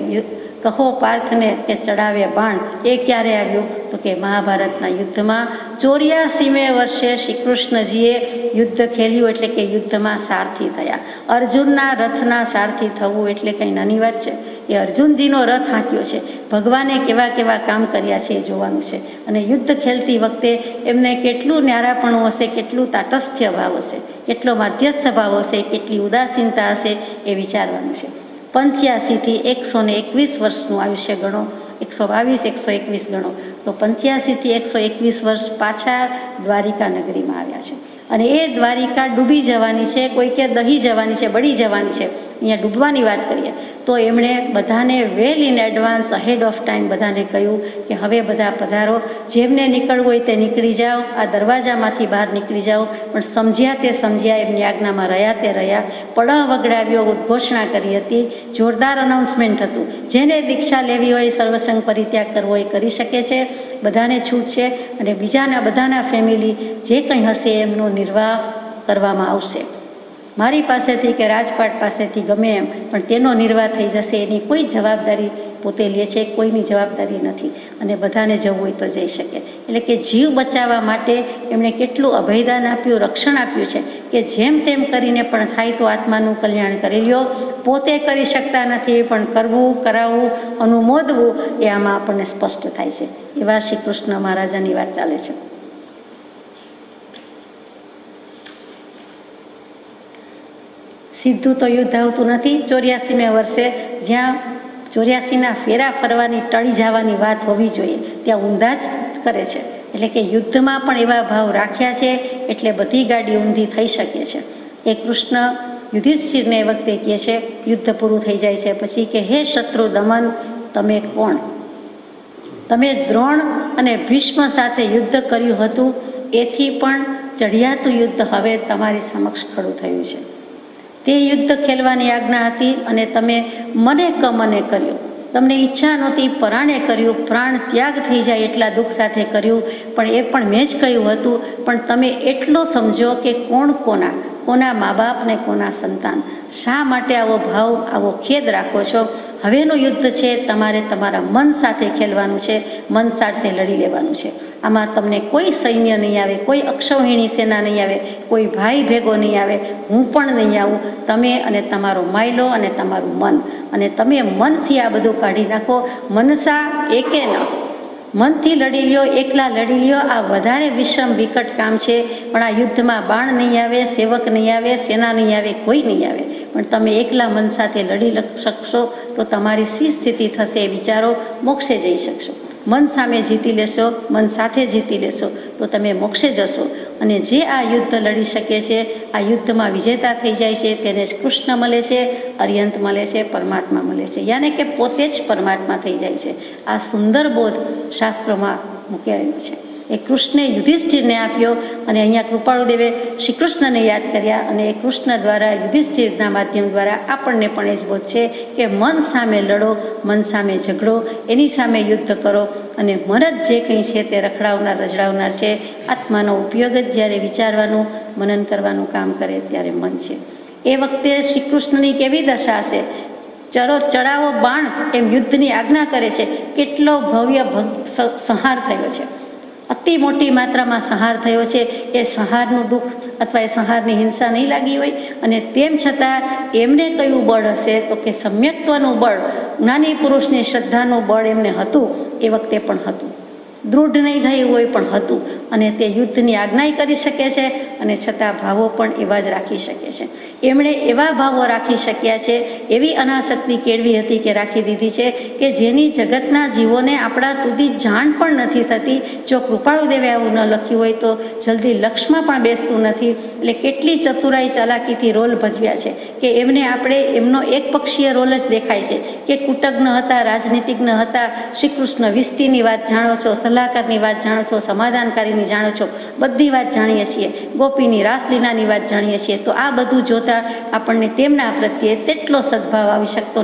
કહો પાર્થને કે ચડાવે બાણ, એ ક્યારે આવ્યું તો કે મહાભારતના યુદ્ધમાં 84મે વર્ષે શ્રી કૃષ્ણજીએ યુદ્ધ ખેલ્યું, એટલે કે યુદ્ધમાં સારથી થયા. અર્જુનના રથના સારથી થવું એટલે કંઈ નાની વાત છે. એ અર્જુનજીનો રથ હાંક્યો છે. ભગવાને કેવા કેવા કામ કર્યા છે એ જોવાનું છે. અને યુદ્ધ ખેલતી વખતે એમને કેટલું ન્યારાપણું હશે, કેટલું તાટસ્થ્ય ભાવ હશે, કેટલો માધ્યસ્થ ભાવ હશે, કેટલી ઉદાસીનતા હશે, એ વિચારવાનું છે. 85થી 121 વર્ષનું આયુષ્ય ગણો, 122, 121 ગણો, તો 85થી 121 વર્ષ પાછા દ્વારિકા નગરીમાં આવ્યા છે. અને એ દ્વારિકા ડૂબી જવાની છે, કોઈ કે દહી જવાની છે, બળી જવાની છે. અહીંયા ડૂબવાની વાત કરીએ તો એમણે બધાને well in advance, ahead of time બધાને કહ્યું કે હવે બધા પધારો, જેમને નીકળવું હોય તે નીકળી જાઓ, આ દરવાજામાંથી બહાર નીકળી જાઓ. પણ સમજ્યા તે સમજ્યા, એમની આજ્ઞામાં રહ્યા તે રહ્યા. પડહ વગડાવ્યો, ઉદ્ઘોષણા કરી હતી, જોરદાર અનાઉન્સમેન્ટ હતું. જેને દીક્ષા લેવી હોય, સર્વસંગ પરિત્યાગ કરવો હોય કરી શકે છે, બધાને છૂટ છે. અને બીજાના બધાના ફેમિલી જે કંઈ હશે એમનો નિર્વાહ કરવામાં આવશે. મારી પાસેથી કે રાજપાટ પાસેથી ગમે એમ, પણ તેનો નિર્વાહ થઈ જશે. એની કોઈ જવાબદારી પોતે લે છે, કોઈની જવાબદારી નથી. અને બધાને જવું હોય તો જઈ શકે. એટલે કે જીવ બચાવવા માટે એમણે કેટલું અભયદાન આપ્યું, રક્ષણ આપ્યું છે કે જેમ તેમ કરીને પણ થાય તો આત્માનું કલ્યાણ કરી લ્યો. પોતે કરી શકતા નથી, પણ કરવું, કરાવવું, અનુમોદવું, એ આમાં આપણને સ્પષ્ટ થાય છે. એવા શ્રી કૃષ્ણ મહારાજાની વાત ચાલે છે. સીધું તો યુદ્ધ આવતું નથી. 84મે વર્ષે જ્યાં 84ના ફેરા ફરવાની, ટળી જવાની વાત હોવી જોઈએ, ત્યાં ઊંધા જ કરે છે. એટલે કે યુદ્ધમાં પણ એવા ભાવ રાખ્યા છે, એટલે બધી ગાડી ઊંધી થઈ શકે છે. એ કૃષ્ણ યુધિષ્ઠિરને એ વખતે કહે છે, યુદ્ધ પૂરું થઈ જાય છે પછી કે હે શત્રુ દમન, તમે કોણ? તમે દ્રોણ અને ભીષ્મ સાથે યુદ્ધ કર્યું હતું, એથી પણ ચઢિયાતું યુદ્ધ હવે તમારી સમક્ષ ખડું થયું છે. તે યુદ્ધ ખેલવાની આજ્ઞા હતી અને તમે મને કમને કર્યું. તમને ઈચ્છા નહોતી, પરાણે કર્યું, પ્રાણ ત્યાગ થઈ જાય એટલા દુઃખ સાથે કર્યું. પણ એ પણ મેં જ કહ્યું હતું. પણ તમે એટલો સમજો કે કોણ કોના, કોના મા બાપ ને કોના સંતાન. શા માટે આવો ભાવ, આવો ખેદ રાખો છો? હવેનું યુદ્ધ છે, તમારે તમારા મન સાથે ખેલવાનું છે, મન સાથે લડી લેવાનું છે. આમાં તમને કોઈ સૈન્ય નહીં આવે, કોઈ અક્ષૌહિણી સેના નહીં આવે, કોઈ ભાઈ ભેગો નહીં આવે, હું પણ નહીં આવું. તમે અને તમારો માયલો અને તમારું મન, અને તમે મનથી આ બધું કાઢી નાખો. મનસા એકે ન, મનથી લડી લ્યો, એકલા લડી લ્યો. આ વધારે વિષમ વિકટ કામ છે. પણ આ યુદ્ધમાં બાણ નહીં આવે, સેવક નહીં આવે, સેના નહીં આવે, કોઈ નહીં આવે. પણ તમે એકલા મન સાથે લડી શકશો તો તમારી શી સ્થિતિ થશે એ વિચારો. મોક્ષે જઈ શકશો. મન સામે જીતી લેશો, મન સાથે જીતી લેશો તો તમે મોક્ષે જશો. અને જે આ યુદ્ધ લડી શકે છે, આ યુદ્ધમાં વિજેતા થઈ જાય છે, તેને જ કૃષ્ણ મળે છે, અર્યંત મળે છે, પરમાત્મા મળે છે. યાને કે પોતે જ પરમાત્મા થઈ જાય છે. આ સુંદર બોધ શાસ્ત્રોમાં મૂકાયેલો છે. એ કૃષ્ણે યુધિષ્ઠિરને આપ્યો અને અહીંયા કૃપાળુદેવે શ્રી કૃષ્ણને યાદ કર્યા. અને એ કૃષ્ણ દ્વારા, યુધિષ્ઠિરના માધ્યમ દ્વારા આપણને પણ એ જ બોધ છે કે મન સામે લડો, મન સામે ઝઘડો, એની સામે યુદ્ધ કરો. અને મન જ જે કંઈ છે તે રખડાવનાર, રજડાવનાર છે. આત્માનો ઉપયોગ જ જ્યારે વિચારવાનું, મનન કરવાનું કામ કરે ત્યારે મન છે. એ વખતે શ્રી કૃષ્ણની કેવી દશા હશે? ચડાવો બાણ એમ યુદ્ધની આજ્ઞા કરે છે. કેટલો ભવ્ય સંહાર થયો છે, અતિ મોટી માત્રામાં સંહાર થયો છે. એ સંહારનું દુઃખ અથવા એ સંહારની હિંસા નહીં લાગી હોય. અને તેમ છતાં એમને કયું બળ હશે તો કે સમ્યક્ત્વનું બળ, જ્ઞાની પુરુષની શ્રદ્ધાનું બળ એમને હતું. એ વખતે પણ હતું. દૃઢ નહીં થયું હોય પણ હતું. અને તે યુદ્ધની આજ્ઞા કરી શકે છે અને છતાં ભાવો પણ એવા જ રાખી શકે છે. એમણે એવા ભાવો રાખી શક્યા છે, એવી અનાસક્તિ કેળવી હતી કે રાખી દીધી છે કે જેની જગતના જીવોને આપણા સુધી જાણ પણ નથી થતી. જો કૃપાળુદેવે આવું ન લખ્યું હોય તો જલ્દી લક્ષમાં પણ બેસતું નથી. એટલે કેટલી ચતુરાઈ ચાલાકીથી રોલ ભજવ્યા છે કે એમને આપણે એમનો એક પક્ષીય રોલ જ દેખાય છે કે કુટજ્ઞ હતા, રાજનીતિજ્ઞ હતા. શ્રી કૃષ્ણ વિષ્ટિની વાત જાણો છો, સલાહકારની વાત જાણો છો, સમાધાનકારીની જાણો છો, બધી વાત જાણીએ છીએ, ગોપીની રાસલીલાની વાત જાણીએ છીએ. તો આ બધું જોતાં આપણને તેમના પ્રત્યે તેટલો સદભાવ આવી શકતો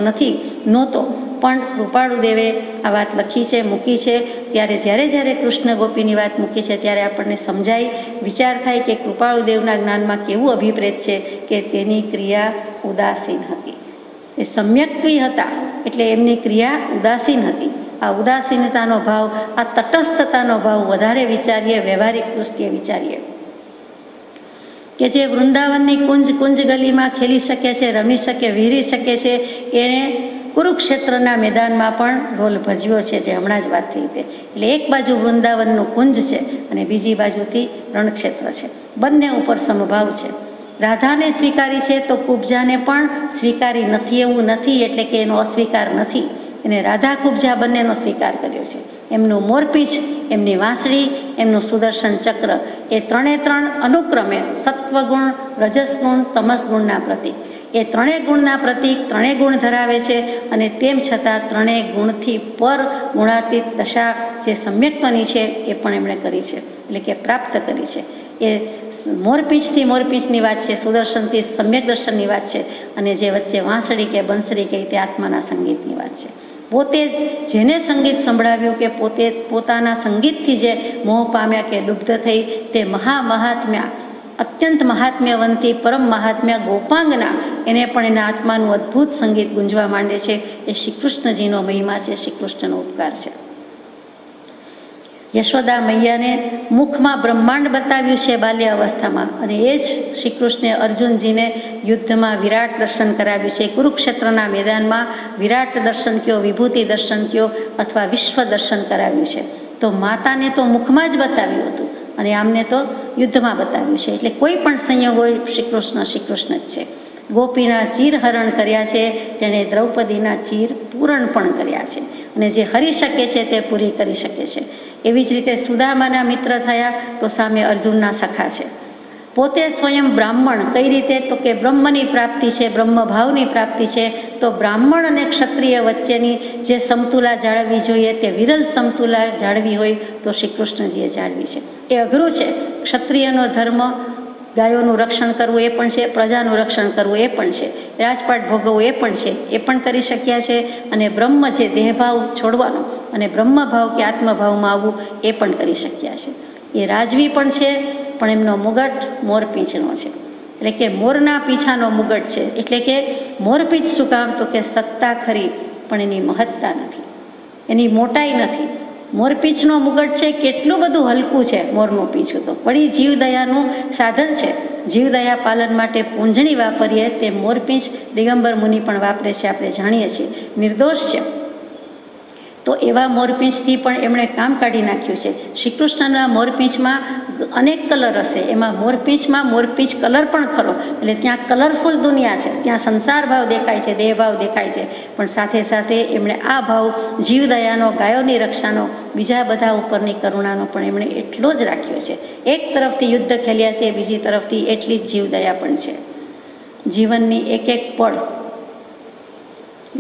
નહોતો. પણ કૃપાળુદેવે આ વાત લખી છે, મૂકી છે. ત્યારે જ્યારે કૃષ્ણ ગોપીની વાત મૂકી છે ત્યારે આપણને સમજાય, વિચાર થાય કે કૃપાળુદેવના જ્ઞાનમાં કેવું અભિપ્રેત છે કે તેની ક્રિયા ઉદાસીન હતી. એ સમ્યક્ત્વી હતા એટલે એમની ક્રિયા ઉદાસીન હતી. આ ઉદાસીનતાનો ભાવ, આ તટસ્થતાનો ભાવ વધારે વિચારીએ, વ્યવહારિક દૃષ્ટિએ વિચારીએ કે જે વૃંદાવનની કુંજ ગલીમાં ખેલી શકે છે, રમી શકે, વિહરી શકે છે, એણે કુરુક્ષેત્રના મેદાનમાં પણ રોલ ભજવ્યો છે, જે હમણાં જ વાત થઈ તે. એટલે એક બાજુ વૃંદાવનનું કુંજ છે અને બીજી બાજુથી રણક્ષેત્ર છે. બંને ઉપર સમભાવ છે. રાધાને સ્વીકારી છે તો કુબ્જાને પણ સ્વીકારી નથી એવું નથી, એટલે કે એનો અસ્વીકાર નથી. એને રાધા કુબ્જા બંનેનો સ્વીકાર કર્યો છે. એમનું મોરપીંછ, એમની વાંસળી, એમનું સુદર્શન ચક્ર, એ ત્રણ અનુક્રમે સત્વગુણ, રજસગુણ, તમસગુણના પ્રતીક. એ ત્રણેય ગુણના પ્રતીક, ત્રણેય ગુણ ધરાવે છે અને તેમ છતાં ત્રણેય ગુણથી પર ગુણાતીત દશા જે સમ્યક્ત્વની છે એ પણ એમણે કરી છે, એટલે કે પ્રાપ્ત કરી છે. એ મોરપીંછની વાત છે, સુદર્શનથી સમ્યક દર્શનની વાત છે, અને જે વચ્ચે વાંસળી કે બંસરી કે તે આત્માના સંગીતની વાત છે. પોતે જેને સંગીત સંભળાવ્યું કે પોતે પોતાના સંગીતથી જે મોહ પામ્યા કે લુબ્ધ થઈ, તે મહાત્મ્ય, અત્યંત મહાત્મ્યવંતી પરમ મહાત્મ્ય ગોપાંગના, એને પણ એના આત્માનું અદ્ભુત સંગીત ગુંજવા માંડે છે. એ શ્રી કૃષ્ણજીનો મહિમા છે, શ્રી કૃષ્ણનો ઉપકાર છે. યશોદા મૈયાને મુખમાં બ્રહ્માંડ બતાવ્યું છે બાલ્ય અવસ્થામાં, અને એ જ શ્રી કૃષ્ણે અર્જુનજીને યુદ્ધમાં વિરાટ દર્શન કરાવ્યું છે. કુરુક્ષેત્રના મેદાનમાં વિરાટ દર્શન કયો, વિભૂતિ દર્શન કયો, અથવા વિશ્વ દર્શન કરાવ્યું છે. તો માતાને તો મુખમાં જ બતાવ્યું હતું અને આમને તો યુદ્ધમાં બતાવ્યું છે. એટલે કોઈ પણ સંયોગ હોય, શ્રી કૃષ્ણ જ છે. ગોપીના ચીર હરણ કર્યા છે, તેણે દ્રૌપદીના ચીર પૂરણ પણ કર્યા છે, અને જે હરી શકે છે તે પૂરી કરી શકે છે. એવી જ રીતે સુદામાના મિત્ર થયા તો સામે અર્જુનના સખા છે. પોતે સ્વયં બ્રાહ્મણ, કઈ રીતે? તો કે બ્રહ્મની પ્રાપ્તિ છે, બ્રહ્મભાવની પ્રાપ્તિ છે. તો બ્રાહ્મણ અને ક્ષત્રિય વચ્ચેની જે સમતુલા જાળવવી જોઈએ, તે વિરલ સમતુલા જાળવી હોય તો શ્રી કૃષ્ણજીએ જાળવી છે. એ અઘરું છે. ક્ષત્રિયનો ધર્મ ગાયોનું રક્ષણ કરવું એ પણ છે, પ્રજાનું રક્ષણ કરવું એ પણ છે, રાજપાટ ભોગવવું એ પણ છે, એ પણ કરી શક્યા છે. અને બ્રહ્મ છે, દેહભાવ છોડવાનો અને બ્રહ્મભાવ કે આત્મભાવમાં આવવું એ પણ કરી શક્યા છે. એ રાજવી પણ છે, પણ એમનો મુગટ મોરપીંછનો છે, એટલે કે મોરના પીછાનો મુગટ છે. એટલે કે મોરપીંછ શું કામ? તો કે સત્તા ખરી પણ એની મહત્તા નથી, એની મોટાઈ નથી. મોરપીંછનો મુગટ છે, કેટલું બધું હલકું છે મોરનું પીંછું, તો વળી જીવદયાનું સાધન છે. જીવદયા પાલન માટે પૂંજણી વાપરીએ તે મોરપીંછ દિગંબર મુનિ પણ વાપરે છે, આપણે જાણીએ છીએ. નિર્દોષ છે. તો એવા મોરપીંછથી પણ એમણે કામ કાઢી નાખ્યું છે. શ્રી કૃષ્ણના મોરપીંછમાં અનેક કલર હશે, એમાં મોરપીંછમાં મોરપીંછ કલર પણ ખરો, એટલે ત્યાં કલરફુલ દુનિયા છે. ત્યાં સંસાર ભાવ દેખાય છે, દેહ ભાવ દેખાય છે, પણ સાથે સાથે એમણે આ ભાવ જીવદયાનો, ગાયોની રક્ષાનો, બીજા બધા ઉપરની કરુણાનો પણ એમણે એટલો જ રાખ્યો છે. એક તરફથી યુદ્ધ ખેલ્યા છે, બીજી તરફથી એટલી જ જીવદયા પણ છે. જીવનની એક એક પળ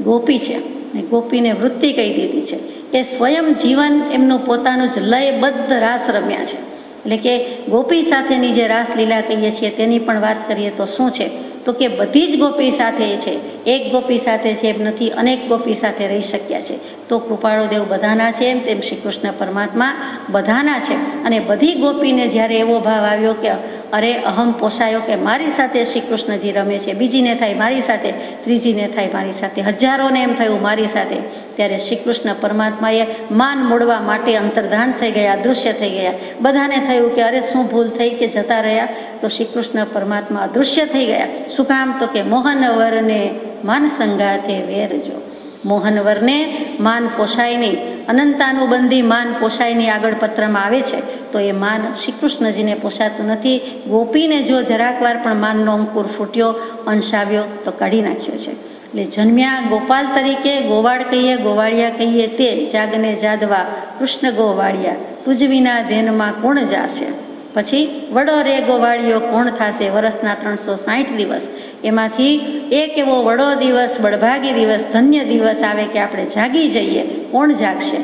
ગોપી છે, ને ગોપીને વૃત્તિ કહી દીધી છે. એ સ્વયં જીવન એમનું પોતાનું જ લયબદ્ધ રાસ રમ્યા છે. એટલે કે ગોપી સાથેની જે રાસલીલા કહીએ છીએ તેની પણ વાત કરીએ તો શું છે? તો કે બધી જ ગોપી સાથે છે. એક ગોપી સાથે છે એમ નથી, અનેક ગોપી સાથે રહી શક્યા છે. તો કૃપાળુદેવ બધાના છે, તેમ શ્રી કૃષ્ણ પરમાત્મા બધાના છે. અને બધી ગોપીને જ્યારે એવો ભાવ આવ્યો કે અરે અહમ પોસાયો કે મારી સાથે શ્રી કૃષ્ણજી રમે છે, બીજીને થાય મારી સાથે, ત્રીજીને થાય મારી સાથે, હજારોને એમ થયું મારી સાથે, ત્યારે શ્રી કૃષ્ણ પરમાત્માએ માન મોડવા માટે અંતર્ધાન થઈ ગયા, અદૃશ્ય થઈ ગયા. બધાને થયું કે અરે શું ભૂલ થઈ કે જતા રહ્યા? તો શ્રી કૃષ્ણ પરમાત્મા અદૃશ્ય થઈ ગયા. શું કામ? તો કે મોહનવરને માન સંગાથે વેરજો. મોહનવરને માન પોષાય નહીં, અનંતાનુબંધી માન પોષાય નહીં આગળ પત્રમાં આવે છે. તો એ માન શ્રી કૃષ્ણજીને પોષાતું નથી. ગોપીને જો જરાક વાર પણ માનનો અંકુર ફૂટ્યો, અંશ આવ્યો તો કાઢી નાખ્યો છે. એટલે જન્મ્યા ગોપાલ તરીકે, ગોવાળ કહીએ, ગોવાળિયા કહીએ, તે જાગને જાદવા કૃષ્ણ ગોવાળિયા, તુજ વિના ધ્યાનમાં કોણ જાશે. પછી વડો રે ગોવાળિયો કોણ થાશે, વર્ષના 360 દિવસ. એમાંથી એક એવો વડો દિવસ, બળભાગી દિવસ, ધન્ય દિવસ આવે કે આપણે જાગી જઈએ. કોણ જાગશે?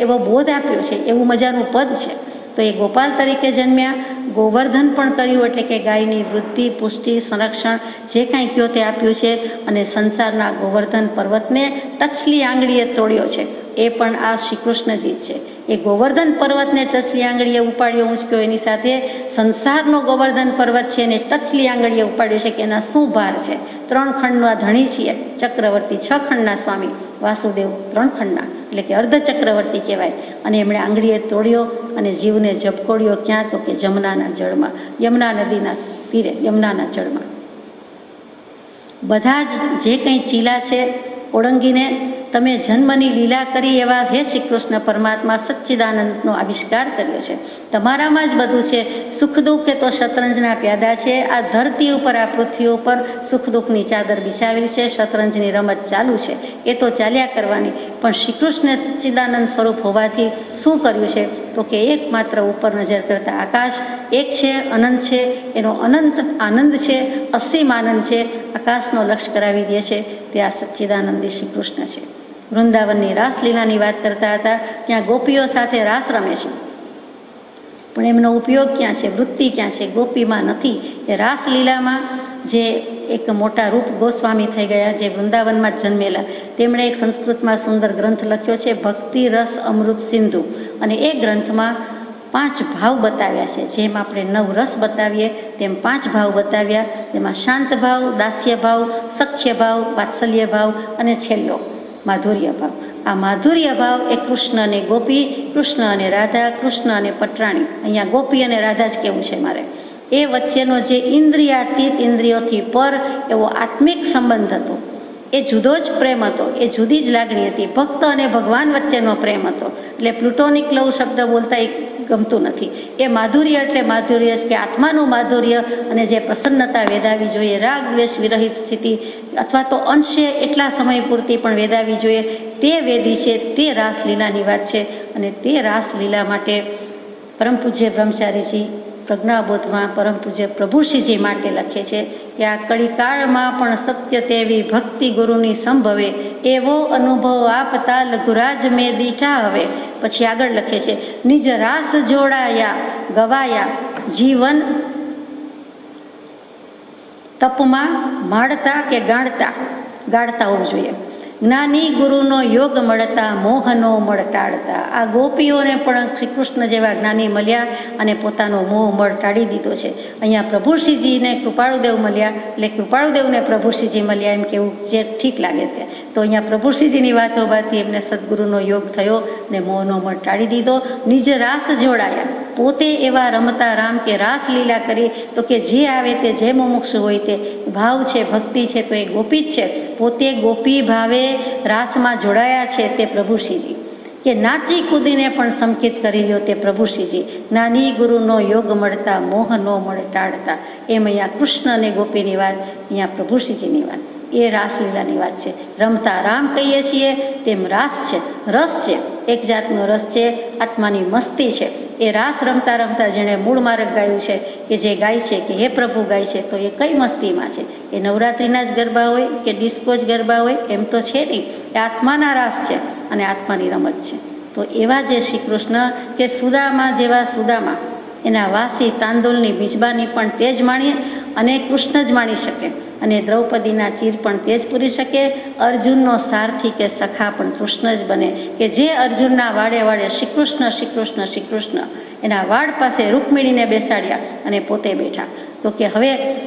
એવો બોધ આપ્યો છે. એવું મજાનું પદ છે. તો એ ગોપાલ તરીકે જન્મ્યા, ગોવર્ધન પણ કર્યું, એટલે કે ગાયની વૃદ્ધિ, પુષ્ટિ, સંરક્ષણ જે કાંઈ કયો તે આપ્યું છે. અને સંસારના ગોવર્ધન પર્વતને ટચલી આંગળીએ તોડ્યો છે. એ પણ આ શ્રી કૃષ્ણજી જ છે. એ ગોવર્ધન પર્વતને ટચલી આંગળીએ ઉપાડ્યો, ઊંચક્યો, એની સાથે સંસારનો ગોવર્ધન પર્વત છે એને ટચલી આંગળીએ ઉપાડ્યો છે કે એના શું ભાર છે. 3 ખંડના ધણી છીએ ચક્રવર્તી, 6 ખંડના સ્વામી વાસુદેવ 3 ખંડના, એટલે કે અર્ધ ચક્રવર્તી કહેવાય. અને એમણે આંગળીએ તોડ્યો અને જીવને ઝબકોડ્યો. ક્યાં? તો કે જમનાના જળમાં, યમુના નદીના તીરે, યમુનાના જળમાં. બધા જ જે કંઈ ચીલા છે ઓળંગીને તમે જન્મની લીલા કરી એવા હે શ્રી કૃષ્ણ પરમાત્મા સચ્ચિદાનંદનો આવિષ્કાર કર્યો છે. તમારામાં જ બધું છે. સુખ દુઃખ એ તો શતરંજના પ્યાદા છે. આ ધરતી ઉપર, આ પૃથ્વી ઉપર સુખ દુઃખની ચાદર બિછાવેલી છે. શતરંજની રમત ચાલુ છે, એ તો ચાલ્યા કરવાની. પણ શ્રી કૃષ્ણે સચ્ચિદાનંદ સ્વરૂપ હોવાથી શું કર્યું છે? તો કે એકમાત્ર ઉપર નજર કરતા આકાશ એક છે, અનંત છે, એનો અનંત આનંદ છે, અસીમ આનંદ છે. આકાશનો લક્ષ્ય કરાવી દે છે તે આ સચ્ચિદાનંદી શ્રી કૃષ્ણ છે. વૃંદાવનની રાસલીલાની વાત કરતા હતા. ત્યાં ગોપીઓ સાથે રાસ રમે છે, પણ એમનો ઉપયોગ ક્યાં છે? વૃત્તિ ક્યાં છે? ગોપીમાં નથી. એ રાસલીલામાં જે એક મોટા રૂપ ગોસ્વામી થઈ ગયા, જે વૃંદાવનમાં જ જન્મેલા, તેમણે એક સંસ્કૃતમાં સુંદર ગ્રંથ લખ્યો છે, ભક્તિ રસ અમૃત સિંધુ. અને એ ગ્રંથમાં 5 ભાવ બતાવ્યા છે. જેમ આપણે 9 રસ બતાવીએ તેમ 5 ભાવ બતાવ્યા. તેમાં શાંત ભાવ, દાસ્ય ભાવ, સખ્ય ભાવ, વાત્સલ્ય ભાવ અને છેલ્લો માધુર્ય ભાવ. આ માધુર્ય ભાવ એ કૃષ્ણ અને ગોપી, કૃષ્ણ અને રાધા, કૃષ્ણ અને પટરાણી, અહીંયા ગોપી અને રાધા જ કેવું છે મારે, એ વચ્ચેનો જે ઇન્દ્રિયાતીત, ઇન્દ્રિયોથી પર એવો આત્મિક સંબંધ હતો, એ જુદો જ પ્રેમ હતો, એ જુદી જ લાગણી હતી. ભક્ત અને ભગવાન વચ્ચેનો પ્રેમ હતો. એટલે પ્લુટોનિક લવ શબ્દ બોલતા એ ગમતું નથી. એ માધુર્ય એટલે માધુર્ય જ કે આત્માનું માધુર્ય, અને જે પ્રસન્નતા વેદાવી જોઈએ, રાગ દ્વેષ વિરહિત સ્થિતિ, અથવા તો અંશે એટલા સમય પૂરતી પણ વેદાવી જોઈએ, તે વેદી છે. તે રાસલીલાની વાત છે. અને તે રાસલીલા માટે પરમ પૂજ્ય બ્રહ્મચારીજી પ્રજ્ઞાબોધમાં પરમ પૂજ્ય પ્રભુશ્રીજી માટે લખે છે કે આ કળીકાળમાં પણ સત્ય તેવી ભક્તિ ગુરુની સંભવે, એવો અનુભવ આપતા લઘુરાજ મેં દીઠા હવે. પછી આગળ લખે છે, નિજ રાસ જોડાયા ગવાયા જીવન તપમાં માળતા કે ગાળતા હોવું જોઈએ. જ્ઞાની ગુરુનો યોગ મળતા મોહનો મળ ટાળતા. આ ગોપીઓને પણ શ્રી કૃષ્ણ જેવા જ્ઞાની મળ્યા અને પોતાનો મોહ મળ ટાળી દીધો છે. અહીંયા પ્રભુશ્રીજીને કૃપાળુદેવ મળ્યા, એટલે કૃપાળુદેવને પ્રભુશ્રીજી મળ્યા એમ કેવું જે ઠીક લાગે છે. તો અહીંયા પ્રભુશ્રીજીની વાત હોવાથી એમને સદગુરુનો યોગ થયો ને મોહનો મળ ટાળી દીધો. નિજ રાસ જોડાયા, પોતે એવા રમતા રામ કે રાસ લીલા કરી. તો કે જે આવે તે જે મુમુક્ષુ હોય તે ભાવ છે, ભક્તિ છે, તો એ ગોપી જ છે. પોતે ગોપી ભાવે રાસમાં જોડાયા છે તે પ્રભુશ્રીજી. કે નાચી કૂદીને પણ સંકેત કરી લ્યો તે પ્રભુશ્રીજી. જ્ઞાની ગુરુનો યોગ મળતા મોહનો મળ ટાળતા. એમ અહીંયા કૃષ્ણ અને ગોપીની વાત, અહીંયા પ્રભુશ્રીજીની વાત, એ રાસલીલાની વાત છે. રમતા રામ કહીએ છીએ તેમ રાસ છે, રસ છે, એક જાતનો રસ છે, આત્માની મસ્તી છે. એ રાસ રમતા રમતા જેણે મૂળ માર્ગ ગાયું છે, કે જે ગાય છે કે હે પ્રભુ ગાય છે, તો એ કઈ મસ્તીમાં છે? એ નવરાત્રિના જ ગરબા હોય કે ડિસ્કો જ ગરબા હોય? એમ તો છે નહીં. એ આત્માના રાસ છે અને આત્માની રમત છે. તો એવા જે શ્રી કૃષ્ણ કે સુદામા જેવા સુદામા, એના વાસી તાંદુલની બીજબાની પણ તે જ માણીએ અને કૃષ્ણ જ માણી શકે, અને દ્રૌપદીના ચીર પણ તે જ પૂરી શકે. અર્જુનનો સારથી કે સખા પણ કૃષ્ણ જ બને, કે જે અર્જુનના વાડે વાડે શ્રી કૃષ્ણ શ્રી કૃષ્ણ શ્રી કૃષ્ણ, એના વાડ પાસે રૂકમિણીને બેસાડ્યા અને પોતે બેઠા. તો કે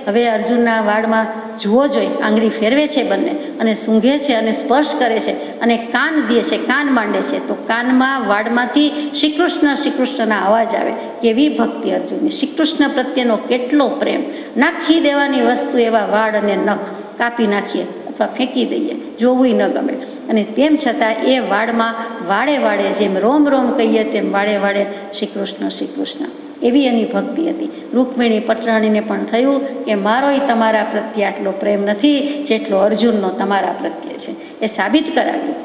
હવે અર્જુનના વાડમાં જુઓ જોઈ, આંગળી ફેરવે છે બંને, અને સૂંઘે છે અને સ્પર્શ કરે છે અને કાન દે છે, કાન માંડે છે. તો કાનમાં વાડમાંથી શ્રી કૃષ્ણના અવાજ આવે. કેવી ભક્તિ અર્જુનની! શ્રી કૃષ્ણ પ્રત્યેનો કેટલો પ્રેમ! નાખી દેવાની વસ્તુ એવા વાડ અને નખ કાપી નાખીએ અથવા ફેંકી દઈએ, જોવું ન ગમે. અને તેમ છતાં એ વાડમાં વાડે વાડે, જેમ રોમ રોમ કહીએ તેમ વાડે વાડે શ્રી કૃષ્ણ. એવી એની ભક્તિ હતી. રૂકમિણી પટરાણીને પણ થયું કે મારોય તમારા પ્રત્યે આટલો પ્રેમ નથી જેટલો અર્જુનનો તમારા પ્રત્યે છે. એ સાબિત કરાવ્યું,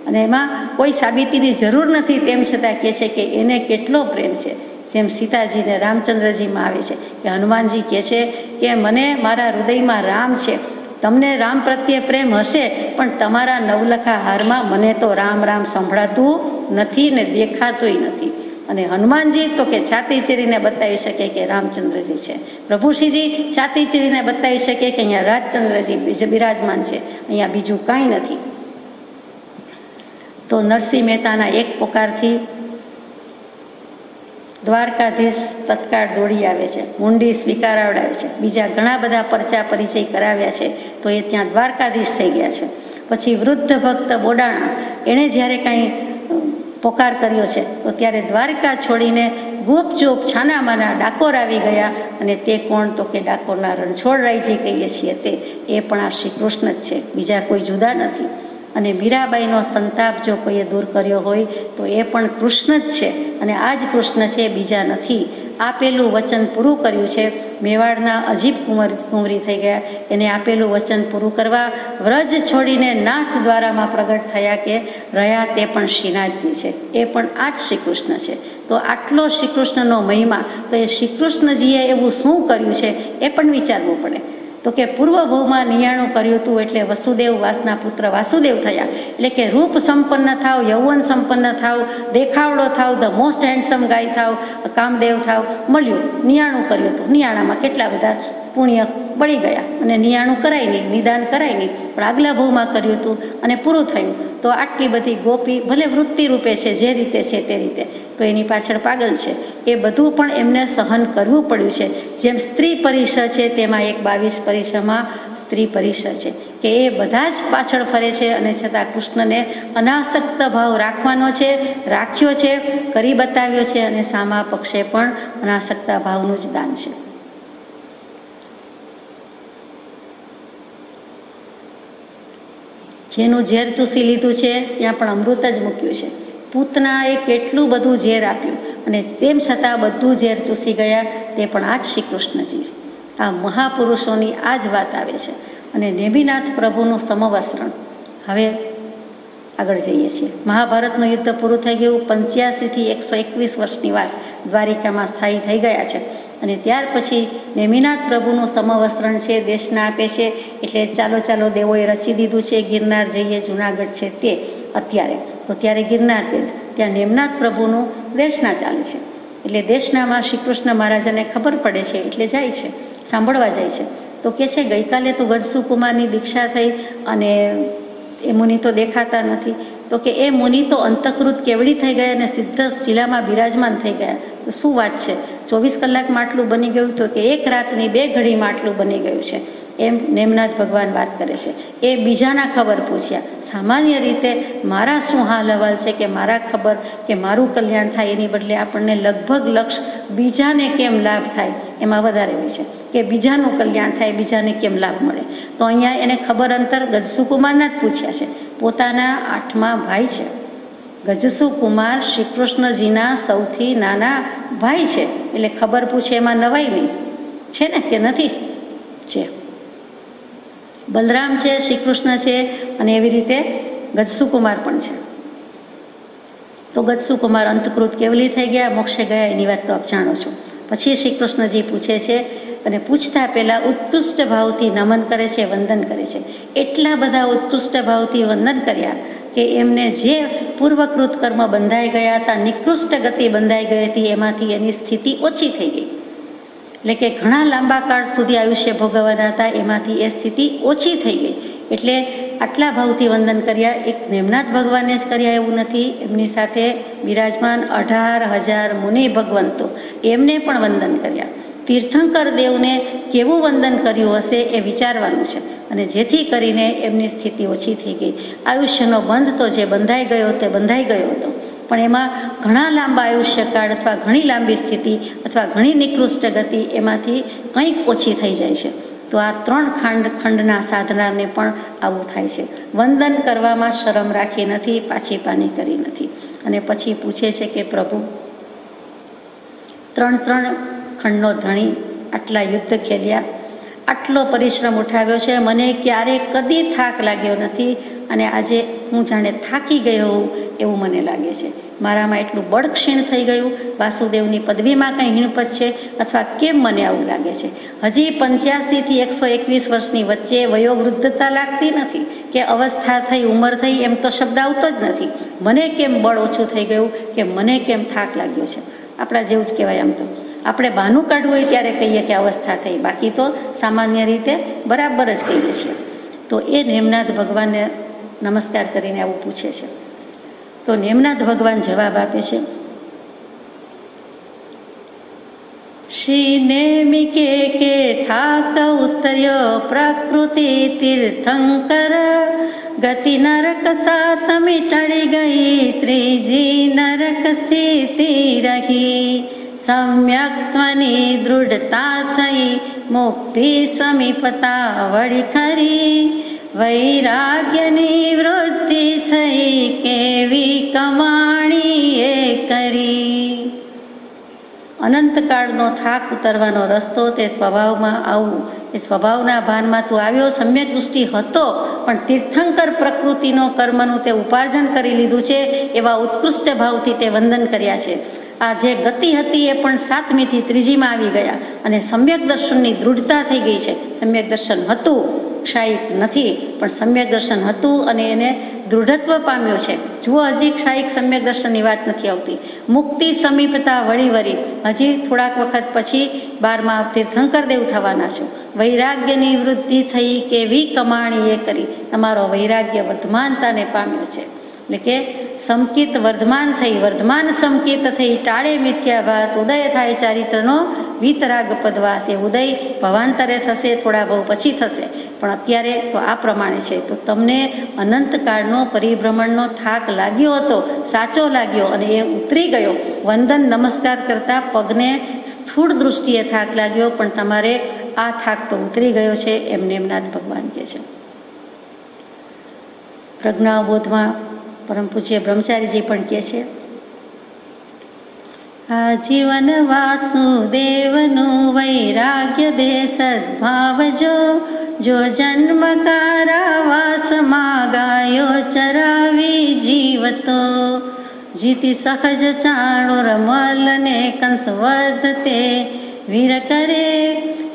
અને એમાં કોઈ સાબિતીની જરૂર નથી. તેમ છતાં કહે છે કે એને કેટલો પ્રેમ છે. જેમ સીતાજીને રામચંદ્રજીમાં આવે છે કે હનુમાનજી કહે છે કે મને મારા હૃદયમાં રામ છે, તમને રામ પ્રત્યે પ્રેમ હશે, પણ તમારા નવલખા હારમાં મને તો રામ રામ સંભળાતું નથી ને દેખાતુંય નથી. અને હનુમાનજી તો કે છાતી ચીરીને બતાવી શકે કે રામચંદ્રજી છે. પ્રભુશ્રીજી છાતી ચીરીને બતાવી શકે કે અહીંયા રાજચંદ્રજી બિરાજમાન છે, અહીંયા બીજું કાંઈ નથી. તો નરસિંહ મહેતાના એક પોકારથી દ્વારકાધીશ તત્કાળ દોડી આવે છે, મુંડી સ્વીકારાવડાવે છે, બીજા ઘણા બધા પરચા પરિચય કરાવ્યા છે, તો એ ત્યાં દ્વારકાધીશ થઈ ગયા છે. પછી વૃદ્ધ ભક્ત બોડાણા એણે જ્યારે કાંઈ પોકાર કર્યો છે તો ત્યારે દ્વારકા છોડીને ગુપચુપ છાનામાના ડાકોર આવી ગયા. અને તે કોણ? તો કે ડાકોરના રણછોડરાયજી કહીએ છીએ તે, એ પણ આ શ્રી કૃષ્ણ જ છે, બીજા કોઈ જુદા નથી. અને મીરાબાઈનો સંતાપ જો કોઈએ દૂર કર્યો હોય તો એ પણ કૃષ્ણ જ છે, અને આ જ કૃષ્ણ છે, બીજા નથી. આપેલું વચન પૂરું કર્યું છે. મેવાડના અજીબ કુંવરી થઈ ગયા, એને આપેલું વચન પૂરું કરવા વ્રજ છોડીને નાથ દ્વારામાં પ્રગટ થયા કે રહ્યા તે પણ શ્રીનાથજી છે, એ પણ આ જ શ્રી કૃષ્ણ છે. તો આટલો શ્રી કૃષ્ણનો મહિમા, તો એ શ્રી કૃષ્ણજીએ એવું શું કર્યું છે એ પણ વિચારવું પડે. તો કે પૂર્વ ભવમાં નિયાણું કર્યું હતું એટલે વસુદેવ વાસના પુત્ર વાસુદેવ થયા. એટલે કે રૂપ સંપન્ન થાવ, યૌવન સંપન્ન થાવ, દેખાવડો થાવ, ધ મોસ્ટ હેન્ડસમ ગાય થાવ, કામદેવ થાવ, મળ્યું, નિયાણું કર્યું હતું. નિયાણામાં કેટલા બધા પુણ્ય બળી ગયા અને નિયાણું કરાય નહીં, નિદાન કરાય નહીં, પણ આગલા ભવમાં કર્યું હતું અને પૂરું થયું. તો આટલી બધી ગોપી ભલે વૃત્તિ રૂપે છે, જે રીતે છે તે રીતે, તો એની પાછળ પાગલ છે. એ બધું પણ એમને સહન કરવું પડ્યું છે. જેમ સ્ત્રી પરિસર છે તેમાં એક 22 પરિસરમાં સ્ત્રી પરિસર છે કે એ બધા જ પાછળ ફરે છે, અને છતાં કૃષ્ણને અનાસક્ત ભાવ રાખવાનો છે, રાખ્યો છે, કરી બતાવ્યો છે, અને સામા પક્ષે પણ અનાસક્ત ભાવનું જ દાન છે. જેનું ઝેર ચૂસી લીધું છે ત્યાં પણ અમૃત જ મૂક્યું છે. પૂતનાએ કેટલું બધું ઝેર આપ્યું અને તેમ છતાં બધું ઝેર ચૂસી ગયા, તે પણ આ જ શ્રી કૃષ્ણજી છે. આ મહાપુરુષોની આ જ વાત આવે છે. અને નેમિનાથ પ્રભુનું સમવસ્ત્રણ. હવે આગળ જઈએ છીએ. મહાભારતનું યુદ્ધ પૂરું થઈ ગયું. 85 થી 121 વર્ષની વાત દ્વારિકામાં સ્થાયી થઈ ગયા છે. અને ત્યાર પછી નેમિનાથ પ્રભુનું સમવસ્ત્રણ છે, દેશના આપે છે. એટલે ચાલો દેવોએ રચી દીધું છે, ગિરનાર જઈએ, જુનાગઢ છે તે અત્યારે. તો ત્યારે ગિરનાર તીર્થ, ત્યાં નેમનાથ પ્રભુનું દેશના ચાલે છે. એટલે દેશનામાં શ્રી કૃષ્ણ મહારાજાને ખબર પડે છે એટલે જાય છે, સાંભળવા જાય છે. તો કે છે ગઈકાલે તો ગજસુકુમારની દીક્ષા થઈ અને એ મુનિ તો દેખાતા નથી. તો કે એ મુનિ તો અંતઃકૃત કેવડી થઈ ગયા અને સિદ્ધ શિલામાં બિરાજમાન થઈ ગયા. તો શું વાત છે? 24 કલાકમાં આટલું બની ગયું? તો કે 1 રાતની 2 ઘડીમાં આટલું બની ગયું છે, એમ નેમનાથ ભગવાન વાત કરે છે. એ બીજાના ખબર પૂછ્યા. સામાન્ય રીતે મારા શું હાલ હવાલ છે કે મારા ખબર કે મારું કલ્યાણ થાય, એની બદલે આપણને લગભગ લક્ષ બીજાને કેમ લાભ થાય એમાં વધારે હોય છે કે બીજાનું કલ્યાણ થાય, બીજાને કેમ લાભ મળે. તો અહીંયા એને ખબર અંતર ગજસુકુમારના જ પૂછ્યા છે. પોતાના 8મા ભાઈ છે. ગજસુકુમાર શ્રી કૃષ્ણજીના સૌથી નાના ભાઈ છે, એટલે ખબર પૂછે એમાં નવાઈ નહીં છે ને, કે નથી? છે. બલરામ છે, શ્રી કૃષ્ણ છે, અને એવી રીતે ગજસુકુમાર પણ છે. તો ગજસુકુમાર અંતકૃત કેવલી થઈ ગયા, મોક્ષે ગયા, એની વાત તો આપ જાણો છો. પછી શ્રી કૃષ્ણજી પૂછે છે, અને પૂછતા પહેલાં ઉત્કૃષ્ટ ભાવથી નમન કરે છે, વંદન કરે છે. એટલા બધા ઉત્કૃષ્ટ ભાવથી વંદન કર્યા કે એમને જે પૂર્વકૃત કર્મ બંધાઈ ગયા હતા, નિકૃષ્ટ ગતિ બંધાઈ ગઈ હતી, એમાંથી એની સ્થિતિ ઓછી થઈ ગઈ. એટલે કે ઘણા લાંબા કાળ સુધી આયુષ્ય ભોગવવાના હતા, એમાંથી એ સ્થિતિ ઓછી થઈ ગઈ. એટલે આટલા ભાવથી વંદન કર્યા. એક નેમનાથ ભગવાનને જ કર્યા એવું નથી, એમની સાથે બિરાજમાન 18,000 મુનિ ભગવંતો, એમને પણ વંદન કર્યા. તીર્થંકર દેવને કેવું વંદન કર્યું હશે એ વિચારવાનું છે. અને જેથી કરીને એમની સ્થિતિ ઓછી થઈ ગઈ. આયુષ્યનો બંધ તો જે બંધાઈ ગયો તે બંધાઈ ગયો હતો, પણ એમાં ઘણા લાંબા આયુષ્યકાળ અથવા ઘણી લાંબી સ્થિતિ અથવા ઘણી નિકૃષ્ટ ગતિ એમાંથી કંઈક ઓછી થઈ જાય છે. તો આ 3 ખંડના સાધનાને પણ આવું થાય છે. વંદન કરવામાં શરમ રાખી નથી, પાછી પાની કરી નથી. અને પછી પૂછે છે કે પ્રભુ 3 ખંડનો ધણી, આટલા યુદ્ધ ખેલ્યા, આટલો પરિશ્રમ ઉઠાવ્યો છે, મને ક્યારે કદી થાક લાગ્યો નથી, અને આજે હું જાણે થાકી ગયો હોઉં એવું મને લાગે છે. મારામાં એટલું બળ ક્ષીણ થઈ ગયું. વાસુદેવની પદવીમાં કંઈ હીણપત છે અથવા કેમ મને આવું લાગે છે? હજી 85 થી 121 વર્ષની વચ્ચે વયોવૃદ્ધતા લાગતી નથી કે અવસ્થા થઈ, ઉંમર થઈ, એમ તો શબ્દ આવતો જ નથી. મને કેમ બળ ઓછું થઈ ગયું કે મને કેમ થાક લાગ્યો છે? આપણા જેવું જ કહેવાય. આમ તો આપણે બહાનું કાઢવું હોય ત્યારે કહીએ કે અવસ્થા થઈ, બાકી તો સામાન્ય રીતે બરાબર જ કહીએ છીએ. તો એ નેમનાથ ભગવાનને નમસ્કાર કરીને આવું પૂછે છે. તો નેમનાથ ભગવાન જવાબ આપે છે, શ્રી નેમિ કે થાક ઉતર્યો પ્રકૃતિ તીર્થંકર, ગતિ નરક સાતમી ટળી ગઈ, ત્રીજી નરક સ્થિતિ રહી, સમ્યક્ત્વની દૃઢતા થઈ, મુક્તિ સમીપતા વળી ખરી, વૈરાગ્યની વૃદ્ધિ થઈ, કેવી કમાણી એ કરી. અનંતકાળનો થાક ઉતરવાનો રસ્તો તે સ્વભાવમાં આવવું, એ સ્વભાવના ભાનમાં તું આવ્યો, સમ્યક દૃષ્ટિ હતો, પણ તીર્થંકર પ્રકૃતિનો કર્મનું તે ઉપાર્જન કરી લીધું છે. એવા ઉત્કૃષ્ટ ભાવથી તે વંદન કર્યા છે. આ જે ગતિ હતી એ પણ 7મીથી 3જીમાં આવી ગયા અને સમ્યક દર્શનની દૃઢતા થઈ ગઈ છે. સમ્યક દર્શન હતું, ક્ષાયિક નથી, પણ સમ્યક દર્શન હતું અને એને દૃઢત્વ પામ્યો છે. જુઓ, હજી ક્ષાયિક સમ્યક દર્શનની વાત નથી આવતી. મુક્તિ સમીપતા વળી વળી, હજી થોડાક વખત પછી 12મા તીર્થંકર દેવ થવાના છો. વૈરાગ્યની વૃદ્ધિ થઈ, કેવી કમાણી એ કરી. તમારો વૈરાગ્ય વર્ધમાનતાને પામ્યો છે. એટલે કે સમકિત વર્ધમાન થઈ, વર્ધમાન સમકિત થઈ, ટાળે મિથ્યાભાસ, ઉદય થાય ચારિત્રનો વિતરાગ પદવાસ. એ ઉદય ભવાંતરે થશે, થોડા બહુ પછી થશે, પણ અત્યારે તો આ પ્રમાણે છે. તો તમને અનંતકાળનો પરિભ્રમણનો થાક લાગ્યો હતો, સાચો લાગ્યો અને એ ઉતરી ગયો. વંદન નમસ્કાર કરતા પગને સ્થૂળ દૃષ્ટિએ થાક લાગ્યો, પણ તમારે આ થાક તો ઉતરી ગયો છે, એમ નેમનાથ ભગવાન કહે છે. પ્રજ્ઞાબોધમાં પરમ પૂજ્ય બ્રહ્મચારીજી પણ કહે છે, આ જીવન વાસુદેવનું વૈરાગ્ય દે સદભાવજો, જો જન્મ કારાવાસમાં ગાયો ચરાવી જીવતો, જીતી સહજ ચાણુર મલને કંસ વધતે વીર કરે,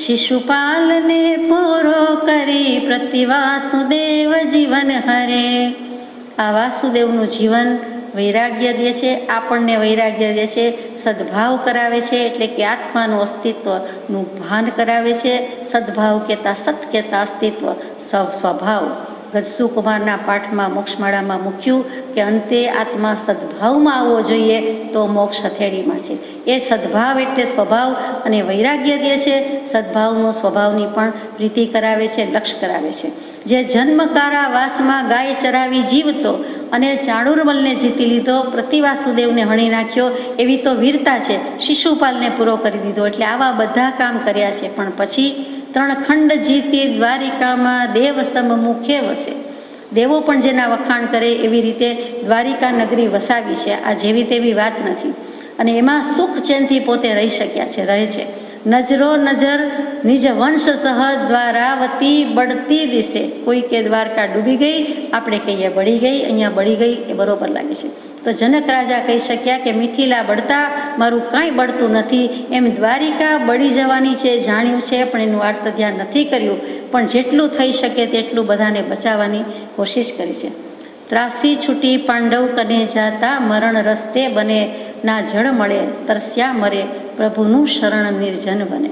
શિશુપાલને પૂરો કરી પ્રતિવાસુદેવ જીવન હરે. આ વાસુદેવનું જીવન વૈરાગ્ય દે છે, આપણને વૈરાગ્ય દે છે, સદભાવ કરાવે છે, એટલે કે આત્માનું અસ્તિત્વનું ભાન કરાવે છે. સદભાવ કહેતા સત કહેતા અસ્તિત્વ, સ્વભાવ. ગજસુકુમારના પાઠમાં મોક્ષમાળામાં મૂક્યું કે અંતે આત્મા સદભાવમાં આવવો જોઈએ તો મોક્ષ હથેળીમાં છે. એ સદભાવ એટલે સ્વભાવ, અને વૈરાગ્ય દે છે. સદભાવનો સ્વભાવની પણ પ્રીતિ કરાવે છે, લક્ષ્ય કરાવે છે. જે જન્મકારા વાસમાં ગાય ચરાવી જીવતો અને ચાણુરમલને જીતી લીધો, પ્રતિવાસુદેવને હણી નાખ્યો, એવી તો વીરતા છે. શિશુપાલને પૂરો કરી દીધો, એટલે આવા બધા કામ કર્યા છે. પણ પછી 3 ખંડ જીતી દ્વારિકામાં દેવ સમમુખે વસે. દેવો પણ જેના વખાણ કરે એવી રીતે દ્વારિકા નગરી વસાવી છે. આ જેવી તેવી વાત નથી. અને એમાં સુખ ચેનથી પોતે રહી શક્યા છે, રહે છે. નજરો નજર નિજ વંશ સહ દ્વારાવતી બળતી દિશે. કોઈ કે દ્વારકા ડૂબી ગઈ, આપણે કહીએ બળી ગઈ, અહીંયા બળી ગઈ, એ બરોબર લાગે છે. તો જનક રાજા કહી શક્યા કે મિથિલા બળતા, મારું કાંઈ બળતું નથી. એમ દ્વારિકા બળી જવાની છે જાણ્યું છે, પણ એનું અર્થ ધ્યાન નથી કર્યું. પણ જેટલું થઈ શકે તેટલું બધાને બચાવવાની કોશિશ કરી છે. ત્રાસી છૂટી પાંડવ કને જાતા, મરણ રસ્તે બને ના જળ મળે, તરસ્યા મરે પ્રભુનું શરણ નિર્જન બને.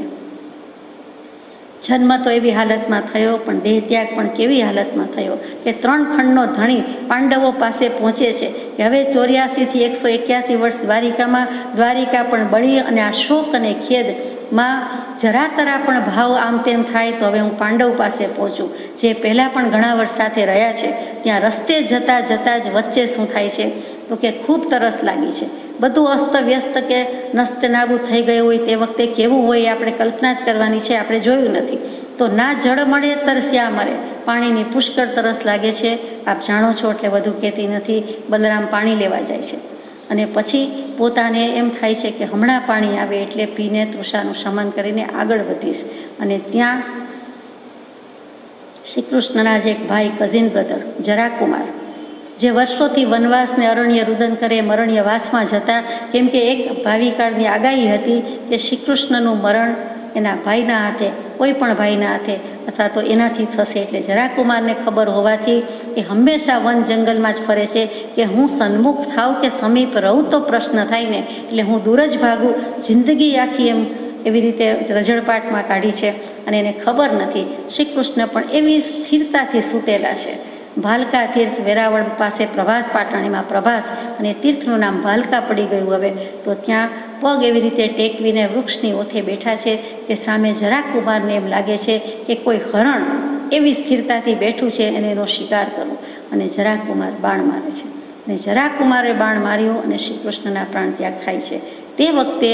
જન્મ તો એવી હાલતમાં થયો, પણ દેહ ત્યાગ પણ કેવી હાલતમાં થયો કે 3 ખંડનો ધણી પાંડવો પાસે પહોંચે છે કે હવે 84 થી 181 વર્ષ દ્વારિકા પણ બળી, અને આ શોક અને ખેદમાં જરા તરા પણ ભાવ આમ તેમ થાય તો હવે હું પાંડવ પાસે પહોંચું, જે પહેલાં પણ ઘણા વર્ષ સાથે રહ્યા છે. ત્યાં રસ્તે જતાં જતાં જ વચ્ચે શું થાય છે તો કે ખૂબ તરસ લાગી છે. બધું અસ્તવ્યસ્ત કે નસ્ત નાબૂદ થઈ ગયું હોય તે વખતે કેવું હોય આપણે કલ્પના જ કરવાની છે, આપણે જોયું નથી. તો ના જળ મળે તરસ્યા મરે. પાણીની પુષ્કળ તરસ લાગે છે, આપ જાણો છો એટલે વધુ કહેતી નથી. બલરામ પાણી લેવા જાય છે અને પછી પોતાને એમ થાય છે કે હમણાં પાણી આવે એટલે પીને તૃષાનું શમન કરીને આગળ વધીશ. અને ત્યાં શ્રી કૃષ્ણના જ એક ભાઈ, કઝિન બ્રધર જરાકુમાર, જે વર્ષોથી વનવાસને અરણ્ય રુદન કરે અરણ્યવાસમાં જતા, કેમ કે એક ભાવિકાળની આગાહી હતી કે શ્રી કૃષ્ણનું મરણ એના ભાઈના હાથે, કોઈ પણ ભાઈના હાથે અથવા તો એનાથી થશે. એટલે જરાકુમારને ખબર હોવાથી એ હંમેશા વન જંગલમાં જ ફરે છે કે હું સન્મુખ થાવ કે સમીપ રહું તો પ્રશ્ન થાય ને, એટલે હું દૂર જ ભાગું. જિંદગી આખી એમ એવી રીતે રઝળપાટમાં કાઢી છે અને એને ખબર નથી. શ્રી કૃષ્ણ પણ એવી સ્થિરતાથી સૂતેલા છે. ભાલકા તીર્થ, વેરાવળ પાસે પ્રભાસ પાટણીમાં પ્રભાસ, અને તીર્થનું નામ ભાલકા પડી ગયું હવે. તો ત્યાં પગ એવી રીતે ટેકવીને વૃક્ષની ઓથે બેઠા છે કે સામે જરાકુમારને એમ લાગે છે કે કોઈ હરણ એવી સ્થિરતાથી બેઠું છે અને એનો શિકાર કરું. અને જરાકુમાર બાણ મારે છે અને જરાકુમારે બાણ માર્યું અને શ્રી કૃષ્ણના પ્રાણ ત્યાગ થાય છે. તે વખતે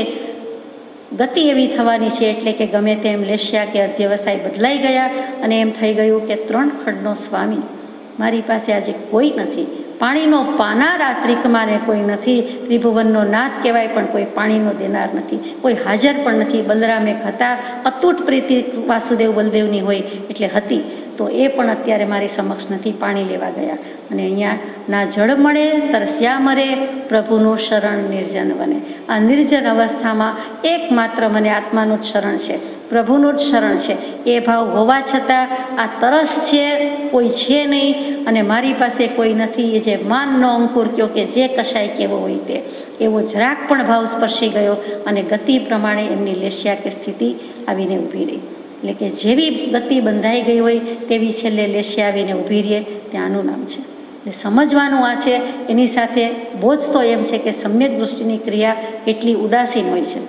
ગતિ એવી થવાની છે એટલે કે ગમે તેમ લેશ્યા કે અધ્યવસાય બદલાઈ ગયા અને એમ થઈ ગયું કે 3 ખંડનો સ્વામી મારી પાસે આજે કોઈ નથી. પાણીનો પાનાર આ ત્રિકમાને કોઈ નથી. ત્રિભુવનનો નાથ કહેવાય પણ કોઈ પાણીનો દેનાર નથી, કોઈ હાજર પણ નથી. બલરામ એક હતા, અતૂટ પ્રીતિ વાસુદેવ બલદેવની હોય એટલે હતી, તો એ પણ અત્યારે મારી સમક્ષ નથી, પાણી લેવા ગયા. અને અહીંયા ના જળ મળે તરસ્યા મરે, પ્રભુનું શરણ નિર્જન બને. આ નિર્જન અવસ્થામાં એકમાત્ર મને આત્માનું જ શરણ છે, પ્રભુનું જ શરણ છે. એ ભાવ હોવા છતાં આ તરસ છે, કોઈ છે નહીં અને મારી પાસે કોઈ નથી. એ જે માનનો અંકુર કયો કે જે કશાય કેવો હોય તે, એવો જરાક પણ ભાવ સ્પર્શી ગયો અને ગતિ પ્રમાણે એમની લેશ્યા કે સ્થિતિ આવીને ઊભી રહી. એટલે કે જેવી ગતિ બંધાઈ ગઈ હોય તેવી છેલ્લે લેશ્યા આવીને ઊભી રહે, ત્યાંનું નામ છે. એટલે સમજવાનું આ છે. એની સાથે બોધ તો એમ છે કે સમ્યક દૃષ્ટિની ક્રિયા કેટલી ઉદાસીન હોય છે.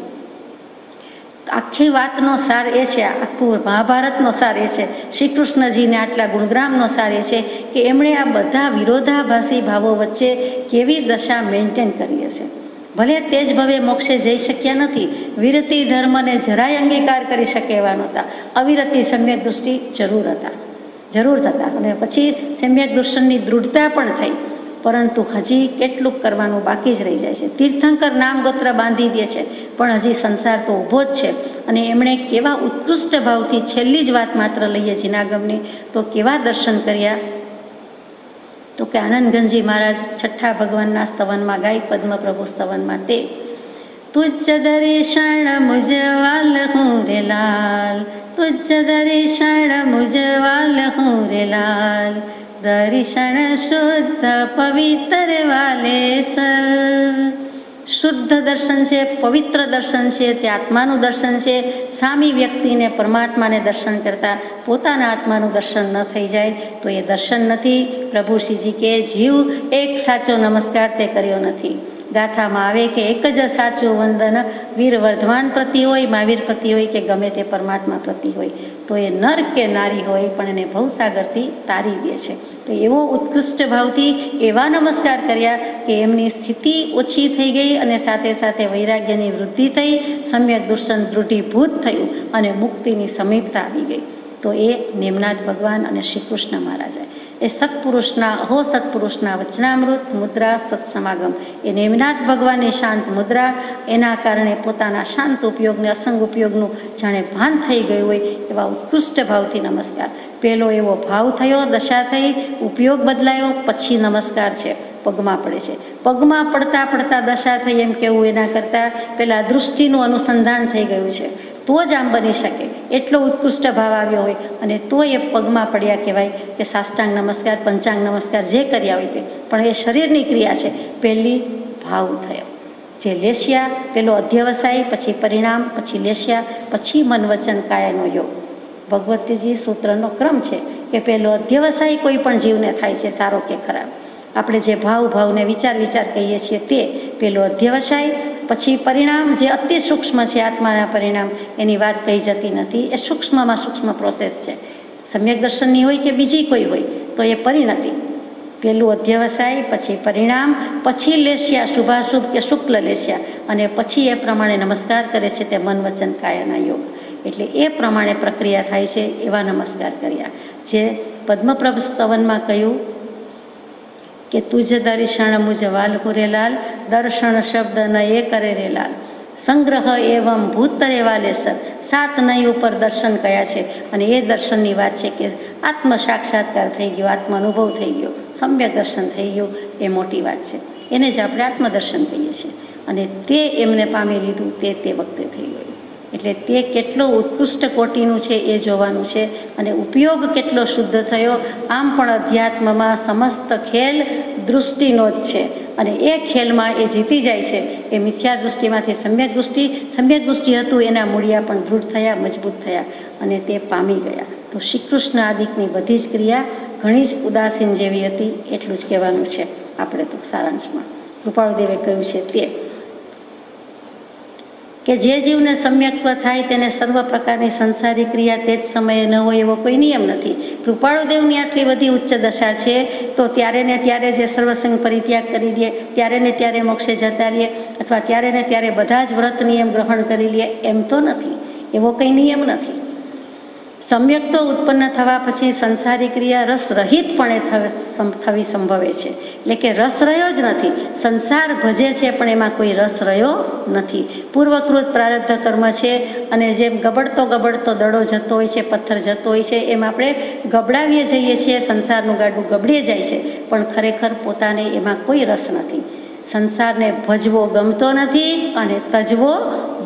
આખી વાતનો સાર એ છે, આખું મહાભારતનો સાર એ છે, શ્રી કૃષ્ણજીને આટલા ગુણગ્રામનો સાર એ છે કે એમણે આ બધા વિરોધાભાસી ભાવો વચ્ચે કેવી દશા મેન્ટેન કરી હશે. ભલે તે જ ભવે મોક્ષે જઈ શક્યા નથી, વિરતિ ધર્મને જરાય અંગીકાર કરી શકે એવા નહોતા. અવિરતિ સમ્યક દૃષ્ટિ જરૂર થતા અને પછી સમ્યક દર્શનની દૃઢતા પણ થઈ, પરંતુ હજી કેટલુંક કરવાનું બાકી જ રહી જાય છે. તીર્થંકર નામ ગોત્ર બાંધી દે છે પણ હજી સંસાર તો ઊભો જ છે. અને એમણે કેવા ઉત્કૃષ્ટ ભાવથી, છેલ્લી જ વાત માત્ર લઈએ જીનાગમની, તો કેવા દર્શન કર્યા. તો કે આનંદગંજી મહારાજ છઠ્ઠા ભગવાનના સ્તવનમાં ગાય, પદ્મપ્રભુ સ્તવનમાં તે તુજ દર્શન મુજવાલ હું રે લાલ, તુજ દર્શન મુજવાલ હું રે લાલ, દર્શન શુદ્ધ પવિત્ર વાલેસર. શુદ્ધ દર્શન છે, પવિત્ર દર્શન છે, તે આત્માનું દર્શન છે. સામી વ્યક્તિને, પરમાત્માને દર્શન કરતા પોતાના આત્માનું દર્શન ન થઈ જાય તો એ દર્શન નથી. પ્રભુ શ્રીજી કે જીવ એક સાચો નમસ્કાર તે કર્યો નથી. ગાથામાં આવે કે એક જ સાચું વંદન વીર વર્ધમાન પ્રતિ હોય, મહાવીર પ્રતિ હોય કે ગમે તે પરમાત્મા પ્રતિ હોય, તો એ નર કે નારી હોય પણ એને ભવસાગરથી તારી દે છે. તો એવો ઉત્કૃષ્ટ ભાવથી એવા નમસ્કાર કર્યા કે એમની સ્થિતિ ઓછી થઈ ગઈ અને સાથે સાથે વૈરાગ્યની વૃદ્ધિ થઈ, સમ્યક દર્શન દૃઢીભૂત થયું અને મુક્તિની સમીપતા આવી ગઈ. તો એ નેમનાથ ભગવાન અને શ્રી કૃષ્ણ મહારાજા એ સત્પુરુષના, અહો સત્પુરુષના વચનામૃત મુદ્રા સત્સમાગમ, એ નેમનાથ ભગવાનની શાંત મુદ્રા, એના કારણે પોતાના શાંત ઉપયોગને, અસંગ ઉપયોગનું જાણે ભાન થઈ ગયું હોય એવા ઉત્કૃષ્ટ ભાવથી નમસ્કાર. પહેલો એવો ભાવ થયો, દશા થઈ, ઉપયોગ બદલાયો, પછી નમસ્કાર છે, પગમાં પડે છે. પગમાં પડતા પડતા દશા થઈ એમ કેવું એના કરતાં પહેલાં દૃષ્ટિનું અનુસંધાન થઈ ગયું છે, તો જ આમ બની શકે. એટલો ઉત્કૃષ્ટ ભાવ આવ્યો હોય અને તો એ પગમાં પડ્યા કહેવાય કે સાષ્ટાંગ નમસ્કાર, પંચાંગ નમસ્કાર જે કર્યા હોય તે. પણ એ શરીરની ક્રિયા છે. પહેલી ભાવ થયો, જે લેશ્યા, પેલો અધ્યવસાય, પછી પરિણામ, પછી લેશ્યા, પછી મન વચન કાયાનો યોગ. ભગવતીજી સૂત્રનો ક્રમ છે કે પહેલો અધ્યવસાય કોઈ પણ જીવને થાય છે, સારો કે ખરાબ. આપણે જે ભાવને વિચાર કહીએ છીએ તે પેલો અધ્યવસાય. પછી પરિણામ, જે અતિ સૂક્ષ્મ છે આત્માના પરિણામ, એની વાત કહી જતી નથી. એ સૂક્ષ્મમાં સૂક્ષ્મ પ્રોસેસ છે. સમ્યક દર્શનની હોય કે બીજી કોઈ હોય તો એ પરિણતિ. પહેલું અધ્યવસાય, પછી પરિણામ, પછી લેશ્યા, શુભાશુભ કે શુક્લ લેશ્યા, અને પછી એ પ્રમાણે નમસ્કાર કરે છે તે મન વચન કાયાના યોગ. એટલે એ પ્રમાણે પ્રક્રિયા થાય છે. એવા નમસ્કાર કર્યા જે પદ્મપ્રભ સ્તવનમાં કહ્યું કે તુજ દર્શન મુજ વાલ હુરેલાલ, દર્શન શબ્દ ન એ કરે રે લાલ, સંગ્રહ એવમ ભૂત રે વાલેસર, 7 નય ઉપર દર્શન કયા છે, અને એ દર્શનની વાત છે કે આત્મ સાક્ષાત્કાર થઈ ગયો, આત્મ અનુભવ થઈ ગયો, સમ્યક દર્શન થઈ ગયું. એ મોટી વાત છે, એને જ આપણે આત્મદર્શન કહીએ છીએ. અને તે એમને પામી લીધું તે વખતે થઈ ગયું. એટલે તે કેટલો ઉત્કૃષ્ટ કોટીનું છે એ જોવાનું છે, અને ઉપયોગ કેટલો શુદ્ધ થયો. આમ પણ અધ્યાત્મમાં સમસ્ત ખેલ દૃષ્ટિનો જ છે, અને એ ખેલમાં એ જીતી જાય છે. એ મિથ્યા દૃષ્ટિમાંથી સમ્યક દૃષ્ટિ હતું, એના મૂળિયા પણ દૃઢ થયા, મજબૂત થયા, અને તે પામી ગયા. તો શ્રી કૃષ્ણ આદિકની બધી જ ક્રિયા ઘણી જ ઉદાસીન જેવી હતી, એટલું જ કહેવાનું છે આપણે તો સારાંશમાં. કૃપાળુદેવે કહ્યું છે તે કે જે જીવને સમ્યક્ત્વ થાય તેને સર્વ પ્રકારની સંસારી ક્રિયા તે જ સમયે ન હોય એવો કોઈ નિયમ નથી. કૃપાળુદેવની આટલી બધી ઉચ્ચ દશા છે, તો ત્યારે ને ત્યારે જે સર્વસંગ પરિત્યાગ કરી દે, ત્યારે ને ત્યારે મોક્ષે જતા રહીએ, અથવા ત્યારે ને ત્યારે બધા જ વ્રત નિયમ ગ્રહણ કરી લે, એમ તો નથી. એવો કંઈ નિયમ નથી. સમ્યક્તો ઉત્પન્ન થવા પછી સંસારી ક્રિયા રસરહિતપણે થવી સંભવે છે. એટલે કે રસ રહ્યો જ નથી. સંસાર ભજે છે પણ એમાં કોઈ રસ રહ્યો નથી. પૂર્વકૃત પ્રારબ્ધ કર્મ છે, અને જેમ ગબડતો દડો જતો હોય છે, પથ્થર જતો હોય છે, એમ આપણે ગબડાવીએ જઈએ છીએ, સંસારનું ગાડું ગબડી જાય છે, પણ ખરેખર પોતાને એમાં કોઈ રસ નથી. સંસારને ભજવો ગમતો નથી અને તજવો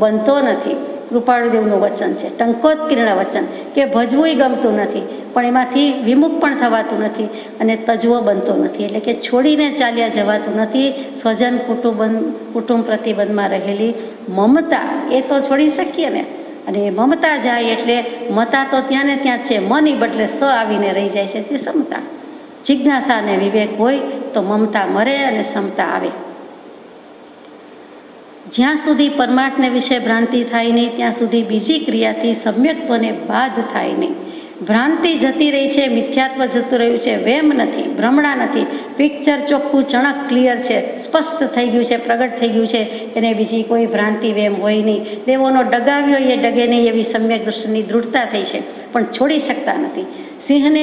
બનતો નથી. કૃપાળુદેવનું વચન છે, ટંકોત્કીર્ણ વચન, કે ભજવું ગમતું નથી, પણ એમાંથી વિમુખ પણ થવાતું નથી, અને તજવો બનતો નથી. એટલે કે છોડીને ચાલ્યા જવાતું નથી. સ્વજન કુટુંબ પ્રતિબંધમાં રહેલી મમતા એ તો છોડી શકીએ ને, અને એ મમતા જાય એટલે મતા તો ત્યાં ને ત્યાં છે, મની બદલે સ આવીને રહી જાય છે, તે સમતા. જિજ્ઞાસા અને વિવેક હોય તો મમતા મરે અને સમતા આવે. જ્યાં સુધી પરમાર્થને વિશે ભ્રાંતિ થાય નહીં, ત્યાં સુધી બીજી ક્રિયાથી સમ્યક્ત્વને બાધ થાય નહીં. ભ્રાંતિ જતી રહી છે, મિથ્યાત્વ જતું રહ્યું છે, વેમ નથી, ભ્રમણા નથી. પિક્ચર ચોખ્ખું ચણક ક્લિયર છે, સ્પષ્ટ થઈ ગયું છે, પ્રગટ થઈ ગયું છે, એને બીજી કોઈ ભ્રાંતિ વેમ હોય નહીં. દેવોનો ડગાવ્યો એ ડગે નહીં એવી સમ્યક દર્શનની દૃઢતા થઈ છે, પણ છોડી શકતા નથી. સિંહને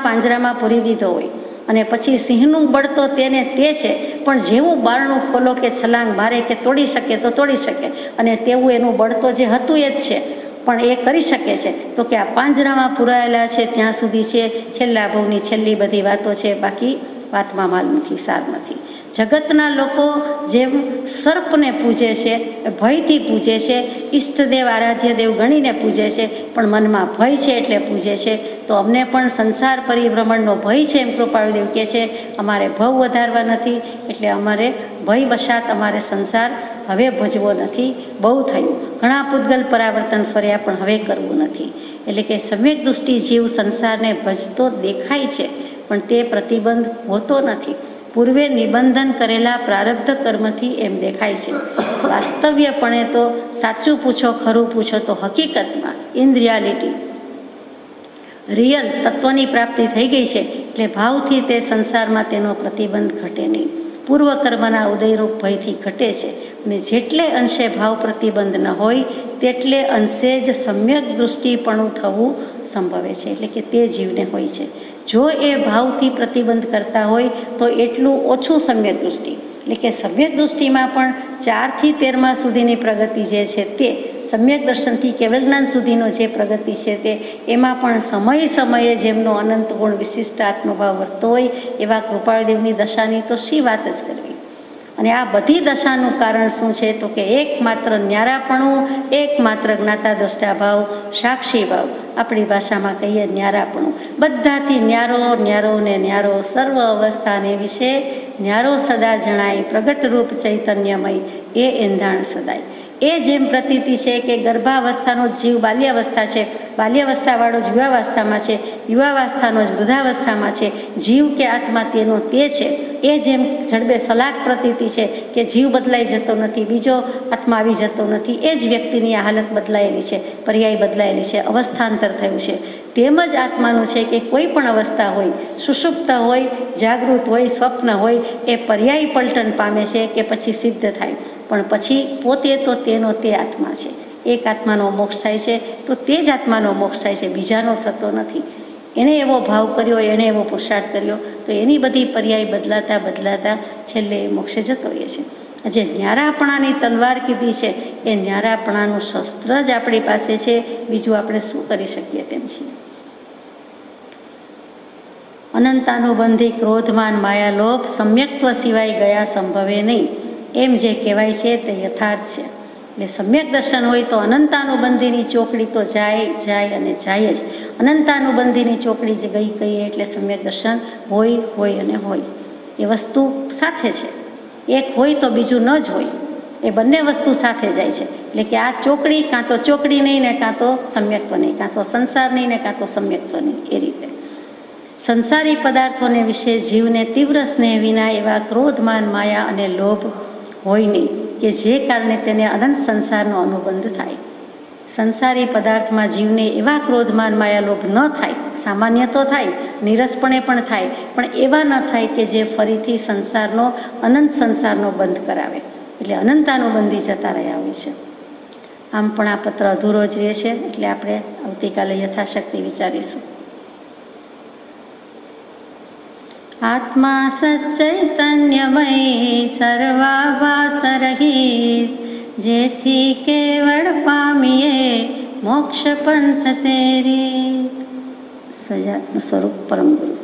પાંજરામાં પૂરી દીધો હોય, અને પછી સિંહનું બળ તો તેને તે છે, પણ જેવું બારણું ખોલો કે છલાંગ મારે કે તોડી શકે તો તોડી શકે, અને તેવું એનું બળ તો જે હતું એ જ છે, પણ એ કરી શકે છે. તો કે આ પાંજરામાં પુરાયેલા છે ત્યાં સુધી છે, છેલ્લા ભવની છેલ્લી બધી વાતો છે, બાકી વાતમાં માલ નથી, સાર નથી. જગતના લોકો જેમ સર્પને પૂજે છે, ભયથી પૂજે છે, ઈષ્ટદેવ આરાધ્ય દેવ ગણીને પૂજે છે, પણ મનમાં ભય છે એટલે પૂજે છે. તો અમને પણ સંસાર પરિભ્રમણનો ભય છે એમ કૃપાળુદેવ કહે છે. અમારે ભવ વધારવા નથી, એટલે અમારે ભય વશાત અમારે સંસાર હવે ભજવો નથી. બહુ થયું, ઘણા પૂતગલ પરાવર્તન ફર્યા, પણ હવે કરવું નથી. એટલે કે સમ્યક દૃષ્ટિ જીવ સંસારને ભજતો દેખાય છે, પણ તે પ્રતિબંધ હોતો નથી. પૂર્વે નિબંધન કરેલા પ્રારબ્ધ કર્મથી એમ દેખાય છે. વાસ્તવ્યપણે તો સાચું પૂછો, ખરું પૂછો તો હકીકતમાં ઇન રિયાલિટી રિયલ તત્વની પ્રાપ્તિ થઈ ગઈ છે, એટલે ભાવથી તે સંસારમાં તેનો પ્રતિબંધ ઘટે નહીં. પૂર્વ કર્મના ઉદયરૂપ ભયથી ઘટે છે, અને જેટલે અંશે ભાવ પ્રતિબંધ ન હોય તેટલે અંશે જ સમ્યક દૃષ્ટિપણું થવું સંભવે છે. એટલે કે તે જીવને હોય છે. જો એ ભાવથી પ્રતિબંધ કરતા હોય તો એટલું ઓછું સમ્યક દૃષ્ટિ. એટલે કે સમ્યક દૃષ્ટિમાં પણ 4 થી 13મા સુધીની પ્રગતિ જે છે તે સમ્યક દર્શનથી કેવલ જ્ઞાન સુધીનો જે પ્રગતિ છે તે એમાં પણ સમયે જેમનો અનંત ગુણ વિશિષ્ટ આત્મભાવ વર્તો હોય એવા કૃપાળુદેવની દશાની તો શી વાત જ કરવી. અને આ બધી દશાનું કારણ શું છે તો કે એકમાત્ર ન્યારાપણું, એકમાત્ર જ્ઞાતા દ્રષ્ટા ભાવ, સાક્ષી ભાવ, આપણી ભાષામાં કહીએ ન્યારાપણું. બધાથી ન્યારો સર્વ અવસ્થાને વિશે ન્યારો સદા જણાય, પ્રગટ રૂપ ચૈતન્યમય એ એંધાણ સદાય. એ જેમ પ્રતીતિ છે કે ગર્ભાવસ્થાનો જીવ બાલ્યાવસ્થા છે, બાલ્યાવસ્થાવાળો જ યુવાવસ્થામાં છે, યુવાવસ્થાનો જ વૃદ્ધાવસ્થામાં છે, જીવ કે આત્મા તેનો તે છે. એ જેમ જડબે સલાક પ્રતીતિ છે કે જીવ બદલાઈ જતો નથી, બીજો આત્મા આવી જતો નથી, એ જ વ્યક્તિની આ હાલત બદલાયેલી છે, પર્યાય બદલાયેલી છે, અવસ્થાંતર થયું છે. તેમજ આત્માનું છે કે કોઈ પણ અવસ્થા હોય, સુષુપ્ત હોય, જાગૃત હોય, સ્વપ્ન હોય, એ પર્યાય પલટન પામે છે કે પછી સિદ્ધ થાય, પણ પછી પોતે તો તેનો તે આત્મા છે. એક આત્માનો મોક્ષ થાય છે તો તે જ આત્માનો મોક્ષ થાય છે, બીજાનો થતો નથી. એને એવો ભાવ કર્યો, એને એવો પુરુષાર્થ કર્યો, તો એની બધી પર્યાય બદલાતા છેલ્લે મોક્ષે જતો રહે છે. આ જે ન્યારાપણાની તલવાર કીધી છે એ ન્યારાપણાનું શસ્ત્ર જ આપણી પાસે છે, બીજું આપણે શું કરી શકીએ તેમ છીએ. અનંતાનુબંધી ક્રોધમાન માયા લોભ સમ્યક્ત્વ સિવાય ગયા સંભવે નહીં, એમ જે કહેવાય છે તે યથાર્થ છે. એટલે સમ્યક દર્શન હોય તો અનંતાનુબંધીની ચોકડી તો જાય અને જાય જ. અનંતાનુબંધીની ચોકડી જે ગઈ કહીએ એટલે સમ્યક દર્શન હોય અને હોય. એ વસ્તુ સાથે છે, એક હોય તો બીજું ન જ હોય, એ બંને વસ્તુ સાથે જાય છે. એટલે કે આ ચોકડી કાં તો ચોકડી નહીં ને કાં તો સમ્યક્ત્વ નહીં, કાં તો સંસાર નહીં ને કાં તો સમ્યક્ત્વ નહીં. એ રીતે સંસારી પદાર્થોને વિશે જીવને તીવ્ર સ્નેહ વિના એવા ક્રોધમાન માયા અને લોભ હોય નહીં કે જે કારણે તેને અનંત સંસારનો અનુબંધ થાય. સંસારી પદાર્થમાં જીવને એવા ક્રોધમાન માયા લોભ ન થાય, સામાન્ય તો થાય, નીરસપણે પણ થાય, પણ એવા ન થાય કે જે ફરીથી અનંત સંસારનો બંધ કરાવે. એટલે અનંતાનુબંધી જતા રહ્યા હોય છે. આમ પણ આ પત્ર અધૂરો જ રહે છે, એટલે આપણે આવતીકાલે યથાશક્તિ વિચારીશું. આત્મા સચૈતન્યમય સર્વાભાસ રહિત, જેથી કેવળ પામીએ મોક્ષ પંથ તેરી. સજાતનું સ્વરૂપ પરમ ગુરુ.